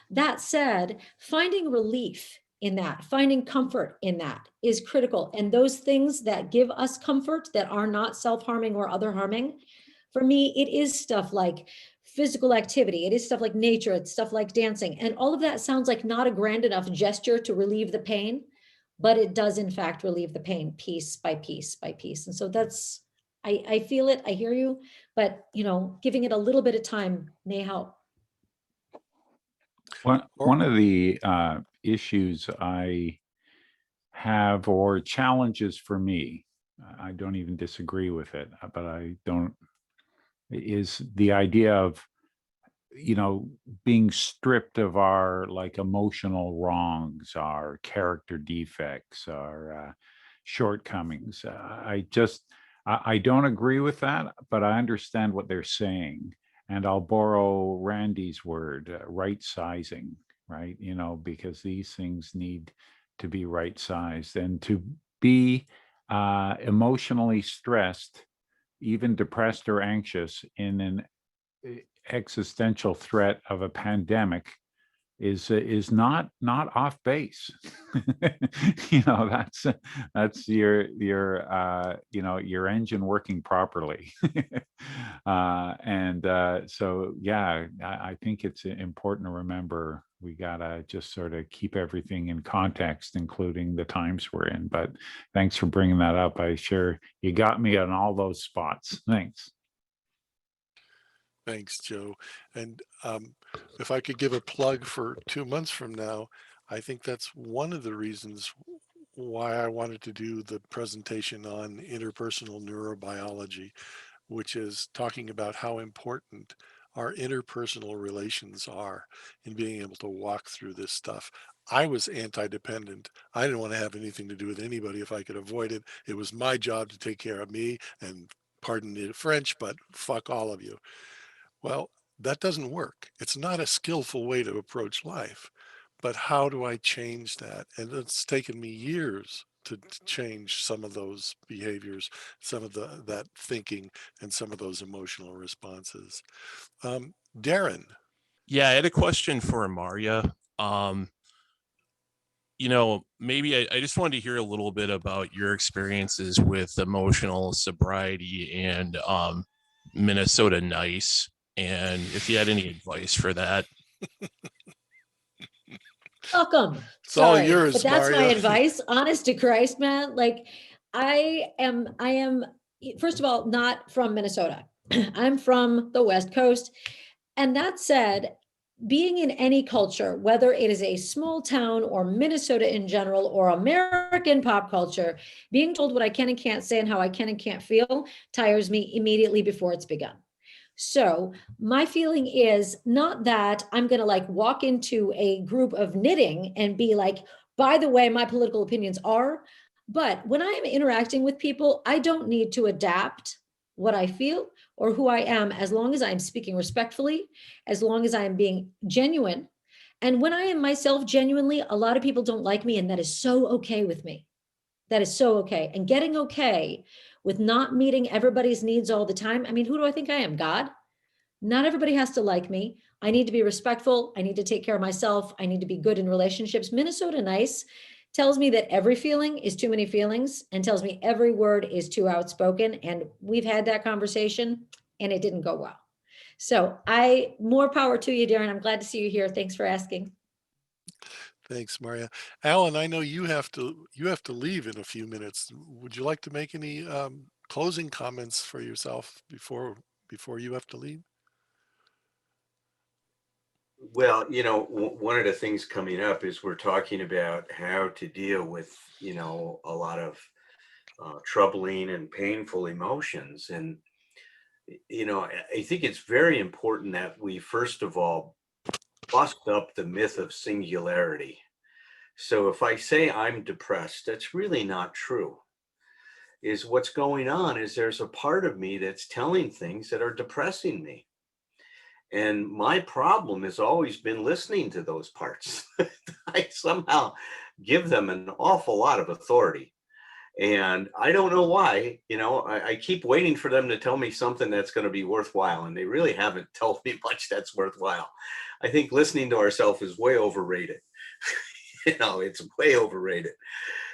That said, finding relief in that, finding comfort in that is critical. And those things that give us comfort that are not self-harming or other harming, for me, it is stuff like physical activity. It is stuff like nature. It's stuff like dancing. And all of that sounds like not a grand enough gesture to relieve the pain, but it does in fact relieve the pain piece by piece by piece. And so that's, I feel it, I hear you, but giving it a little bit of time may help. One of the issues I have, or challenges for me, I don't even disagree with it, but is the idea of, being stripped of our emotional wrongs, our character defects, our shortcomings. I don't agree with that, but I understand what they're saying. And I'll borrow Randy's word, right sizing, right? Because these things need to be right sized, and to be emotionally stressed, even depressed or anxious in an existential threat of a pandemic is not off base. That's your engine working properly. So yeah, I think it's important to remember we gotta just sort of keep everything in context, including the times we're in. But thanks for bringing that up. You got me on all those spots. Thanks. Thanks, Joe. And if I could give a plug for 2 months from now, I think that's one of the reasons why I wanted to do the presentation on interpersonal neurobiology, which is talking about how important our interpersonal relations are in being able to walk through this stuff. I was anti-dependent. I didn't want to have anything to do with anybody if I could avoid it. It was my job to take care of me, and pardon the French, but fuck all of you. Well, that doesn't work. It's not a skillful way to approach life. But how do I change that? And it's taken me years to change some of those behaviors, some of that thinking, and some of those emotional responses. Darren. Yeah, I had a question for Marya. Maybe I just wanted to hear a little bit about your experiences with emotional sobriety and Minnesota Nice, and if you had any advice for that. Welcome. It's all Sorry, yours, but that's my Marya. advice. Honest to Christ, man. Like I am, first of all, not from Minnesota. I'm from the West Coast. And that said, being in any culture, whether it is a small town or Minnesota in general or American pop culture, being told what I can and can't say and how I can and can't feel tires me immediately before it's begun. So my feeling is not that I'm going to like walk into a group of knitting and be like, by the way, my political opinions are, but when I am interacting with people, I don't need to adapt what I feel or who I am, as long as I'm speaking respectfully, as long as I am being genuine. And when I am myself genuinely, a lot of people don't like me, and that is so okay with me. That is so okay. And getting okay with not meeting everybody's needs all the time. I mean, who do I think I am? God? Not everybody has to like me. I need to be respectful. I need to take care of myself. I need to be good in relationships. Minnesota Nice tells me that every feeling is too many feelings and tells me every word is too outspoken. And we've had that conversation and it didn't go well. So more power to you, Darren. I'm glad to see you here. Thanks for asking. Thanks, Marya. Alan, I know you have to leave in a few minutes. Would you like to make any closing comments for yourself before you have to leave? Well, one of the things coming up is we're talking about how to deal with, a lot of troubling and painful emotions. And, I think it's very important that we, first of all, bust up the myth of singularity. So if I say I'm depressed, that's really not true. Is what's going on is there's a part of me that's telling things that are depressing me. And my problem has always been listening to those parts. I somehow give them an awful lot of authority. And I don't know why, I keep waiting for them to tell me something that's going to be worthwhile. And they really haven't told me much that's worthwhile. I think listening to ourselves is way overrated. It's way overrated.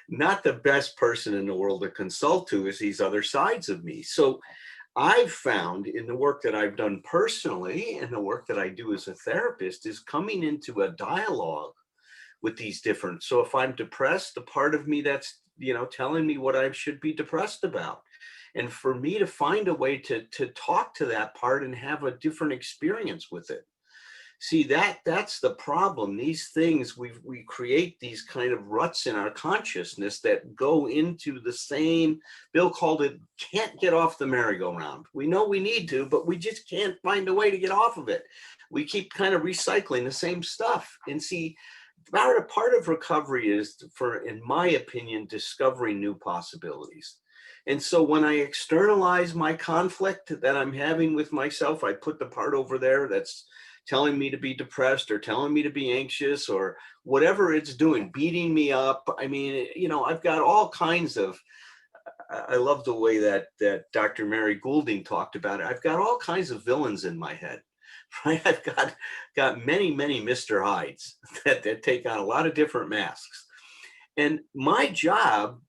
Not the best person in the world to consult to is these other sides of me. So I've found in the work that I've done personally and the work that I do as a therapist is coming into a dialogue with these different. So if I'm depressed, the part of me that's, telling me what I should be depressed about. And for me to find a way to talk to that part and have a different experience with it. See, that's the problem. These things, we create these kind of ruts in our consciousness that go into the same, Bill called it, can't get off the merry-go-round. We know we need to, but we just can't find a way to get off of it. We keep kind of recycling the same stuff. And see, part of recovery is, in my opinion, discovering new possibilities. And so when I externalize my conflict that I'm having with myself, I put the part over there that's telling me to be depressed or telling me to be anxious or whatever it's doing, beating me up. I mean, I've got all kinds of, I love the way that Dr. Mary Goulding talked about it. I've got all kinds of villains in my head, right? I've got many, many Mr. Hydes that take on a lot of different masks. And my job,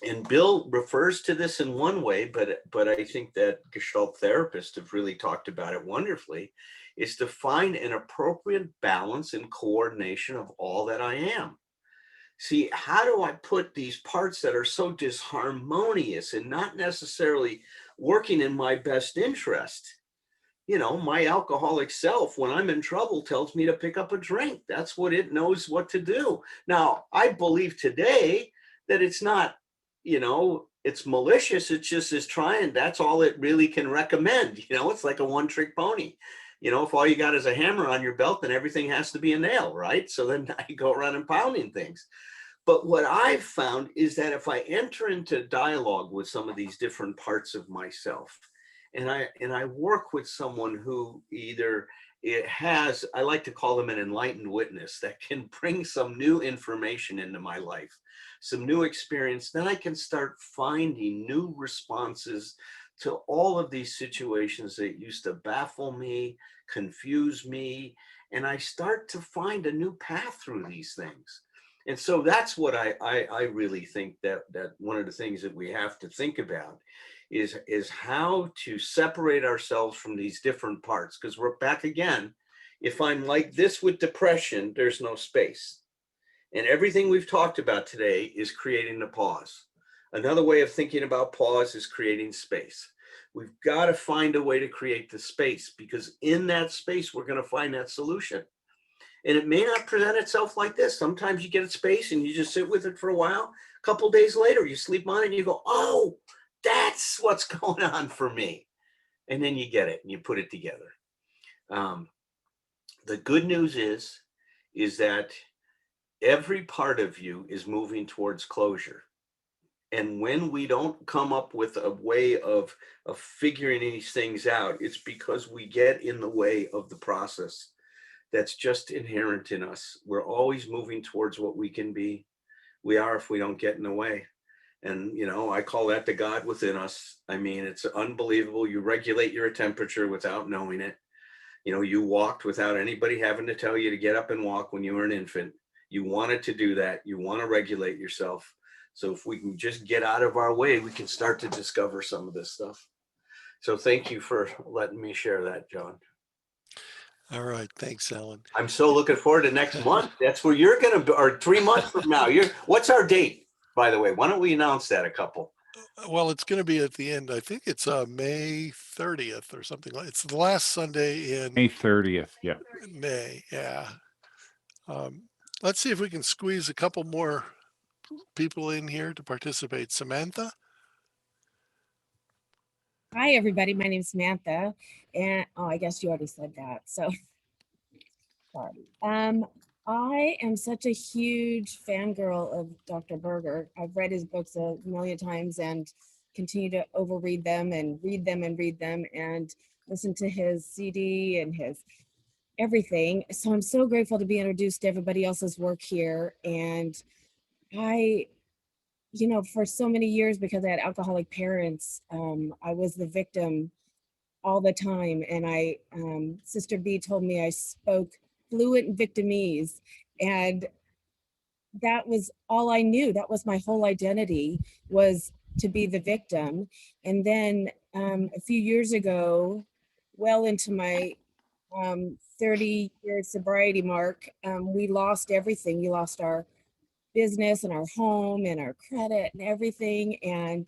and Bill refers to this in one way, but I think that Gestalt therapists have really talked about it wonderfully, is to find an appropriate balance and coordination of all that I am. See, how do I put these parts that are so disharmonious and not necessarily working in my best interest? My alcoholic self, when I'm in trouble, tells me to pick up a drink. That's what it knows what to do. Now, I believe today that it's not, it's malicious. It's just is trying. That's all it really can recommend. It's like a one-trick pony. If all you got is a hammer on your belt, then everything has to be a nail, right? So then I go around and pounding things. But what I've found is that if I enter into dialogue with some of these different parts of myself, and I work with someone who either I like to call them an enlightened witness that can bring some new information into my life, some new experience, then I can start finding new responses to all of these situations that used to baffle me, confuse me, and I start to find a new path through these things. And so that's what I really think that one of the things that we have to think about is how to separate ourselves from these different parts. Because we're back again, if I'm like this with depression, there's no space. And everything we've talked about today is creating the pause. Another way of thinking about pause is creating space. We've got to find a way to create the space, because in that space, we're going to find that solution. And it may not present itself like this. Sometimes you get a space and you just sit with it for a while. A couple of days later, you sleep on it and you go, oh, that's what's going on for me. And then you get it and you put it together. The good news is that every part of you is moving towards closure. And when we don't come up with a way of figuring these things out, it's because we get in the way of the process. That's just inherent in us. We're always moving towards what we can be. We are if we don't get in the way. And, I call that the God within us. I mean, it's unbelievable. You regulate your temperature without knowing it. You walked without anybody having to tell you to get up and walk when you were an infant. You wanted to do that. You want to regulate yourself. So if we can just get out of our way, we can start to discover some of this stuff. So thank you for letting me share that, John. All right. Thanks, Alan. I'm so looking forward to next month. That's where you're going to be, or 3 months from now. What's our date, by the way? Why don't we announce that a couple? Well, it's going to be at the end. I think it's May 30th or something like. It's the last Sunday in May 30th. Yeah. May. Yeah. Let's see if we can squeeze a couple more people in here to participate. Samantha. Hi, everybody. My name is Samantha, and I guess you already said that. So, sorry. I am such a huge fangirl of Dr. Berger. I've read his books a million times and continue to overread them and read them and listen to his CD and his everything. So I'm so grateful to be introduced to everybody else's work here. And for so many years, because I had alcoholic parents, I was the victim all the time. And Sister B told me I spoke fluent Victimese, and that was all I knew. That was my whole identity, was to be the victim. And then a few years ago, well into my 30-year sobriety mark, we lost everything. We lost our business and our home and our credit and everything. And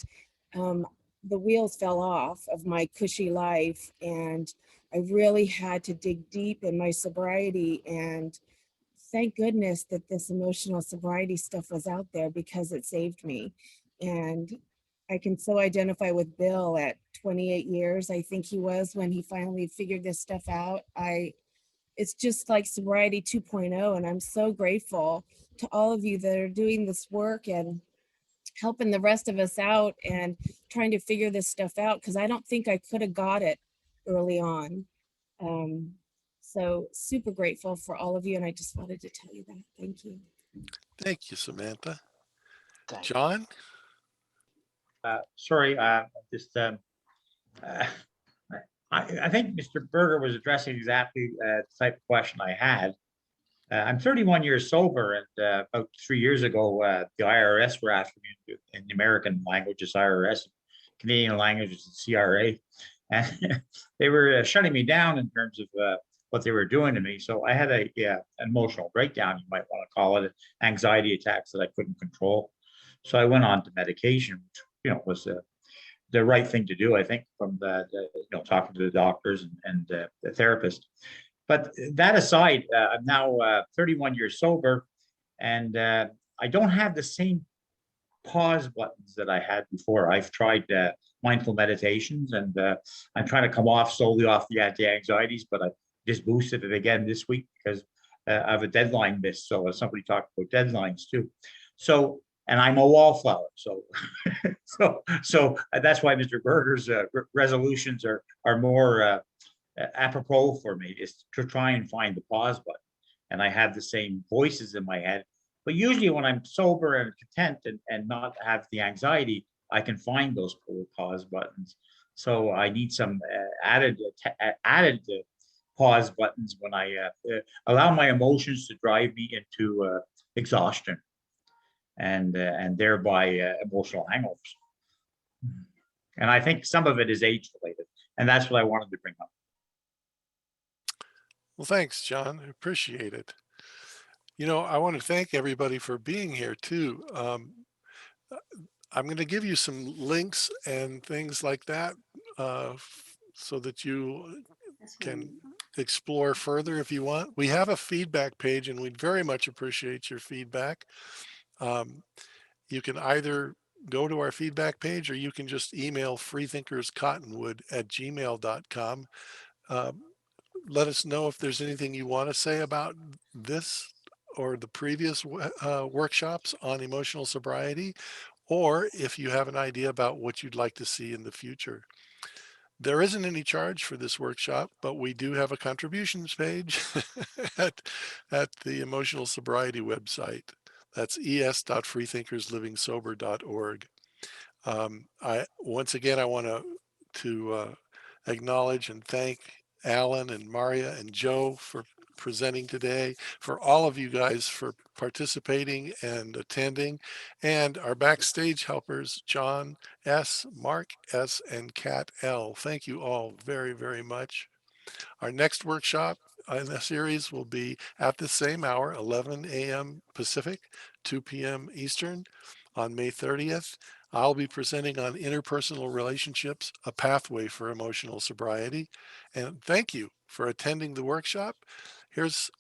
the wheels fell off of my cushy life. And I really had to dig deep in my sobriety. And thank goodness that this emotional sobriety stuff was out there, because it saved me. And I can so identify with Bill at 28 years, I think he was, when he finally figured this stuff out. It's just like Sobriety 2.0, and I'm so grateful to all of you that are doing this work and helping the rest of us out and trying to figure this stuff out, because I don't think I could have got it early on. So super grateful for all of you, and I just wanted to tell you that. Thank you. Thank you, Samantha. John? Sorry, I think Mr. Berger was addressing exactly the type of question I had. I'm 31 years sober, and about 3 years ago, the IRS were asking me, in the American languages, IRS, Canadian languages, CRA, and they were shutting me down in terms of what they were doing to me. So I had an emotional breakdown, you might want to call it, anxiety attacks that I couldn't control. So I went on to medication, which was the right thing to do, I think, from talking to the doctors and the therapist. But that aside, I'm now 31 years sober, and I don't have the same pause buttons that I had before. I've tried mindful meditations, and I'm trying to come slowly off the anti-anxieties, but I just boosted it again this week because I have a deadline missed. So somebody talked about deadlines too. So, and I'm a wallflower. So, so that's why Mr. Berger's resolutions are more apropos for me, is to try and find the pause button. And I have the same voices in my head. But usually when I'm sober and content and not have the anxiety, I can find those pause buttons. So I need some added pause buttons when I allow my emotions to drive me into exhaustion and thereby emotional hangovers. And I think some of it is age related, and that's what I wanted to bring up. Well, thanks, John. I appreciate it. You know, I want to thank everybody for being here too. I'm going to give you some links and things like that so that you can explore further if you want. We have a feedback page, and we'd very much appreciate your feedback. You can either go to our feedback page, or you can just email freethinkerscottonwood@gmail.com. Let us know if there's anything you want to say about this or the previous workshops on emotional sobriety, or if you have an idea about what you'd like to see in the future. There isn't any charge for this workshop, but we do have a contributions page at the emotional sobriety website. That's es.freethinkerslivingsober.org. Once again, I want to acknowledge and thank Alan and Marya and Joe for presenting today, for all of you guys for participating and attending, and our backstage helpers, John S., Mark S., and Kat L. Thank you all very, very much. Our next workshop in the series will be at the same hour, 11 a.m. Pacific, 2 p.m. Eastern, on May 30th. I'll be presenting on interpersonal relationships, a pathway for emotional sobriety. And thank you for attending the workshop. Here's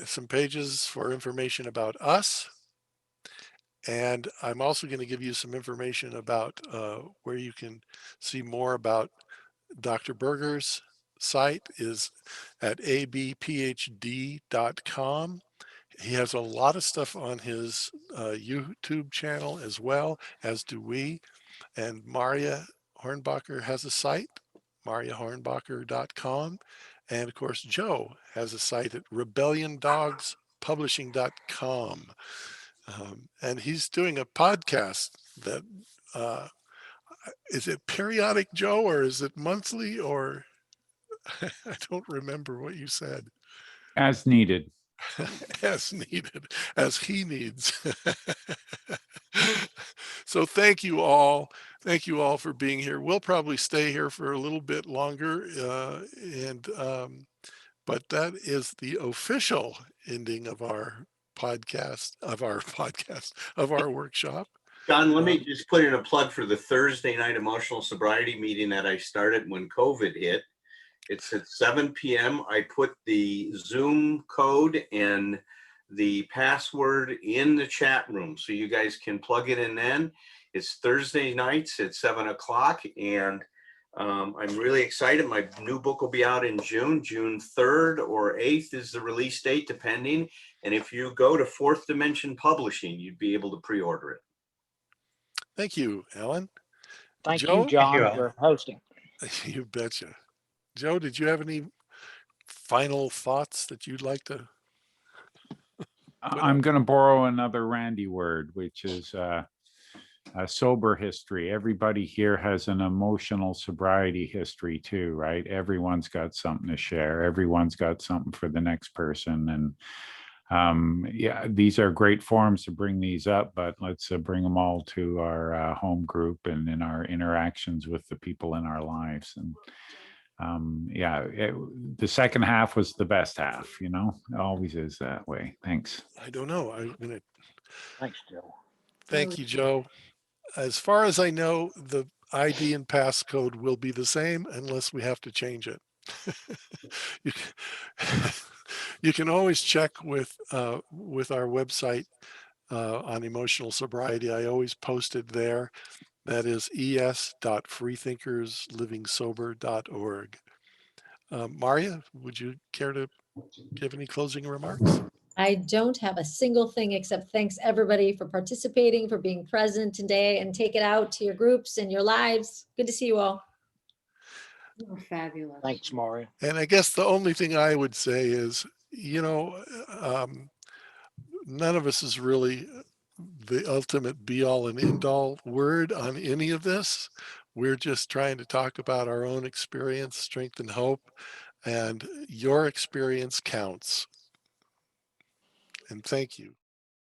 some pages for information about us. And I'm also going to give you some information about where you can see more about Dr. Berger's site is at abphd.com. He has a lot of stuff on his YouTube channel as well, as do we. And Marya Hornbacher has a site, maryahornbacher.com. And of course, Joe has a site at rebelliondogspublishing.com. And he's doing a podcast that, is it periodic, Joe, or is it monthly, or I don't remember what you said. As needed. As needed, as he needs. So thank you all. Thank you all for being here. We'll probably stay here for a little bit longer. But that is the official ending of our podcast, of our workshop. John, let me just put in a plug for the Thursday night emotional sobriety meeting that I started when COVID hit. It's at 7 p.m. I put the Zoom code and the password in the chat room, so you guys can plug it in then. It's Thursday nights at 7 o'clock, and I'm really excited. My new book will be out in June 3rd or 8th is the release date, depending. And if you go to Fourth Dimension Publishing, you'd be able to pre-order it. Thank you, Alan. Thank Joe? you, John, for hosting. You betcha. Joe, did you have any final thoughts that you'd like to? I'm going to borrow another Randy word, which is a sober history. Everybody here has an emotional sobriety history too, right? Everyone's got something to share. Everyone's got something for the next person. And yeah, these are great forums to bring these up, but let's bring them all to our home group and in our interactions with the people in our lives. And yeah, the second half was the best half, you know, it always is that way. Thanks. I don't know. I'm gonna. Thanks, Joe. Thank you, Joe. As far as I know, the ID and passcode will be the same unless we have to change it. You can always check with our website on emotional sobriety, I always posted there. That is es.freethinkerslivingsober.org. Marya, would you care to give any closing remarks? I don't have a single thing except thanks everybody for participating, for being present today, and take it out to your groups and your lives. Good to see you all. Oh, fabulous. Thanks, Marya. And I guess the only thing I would say is, you know, none of us is really the ultimate be all and end all word on any of this. We're just trying to talk about our own experience, strength, and hope, and your experience counts. And thank you.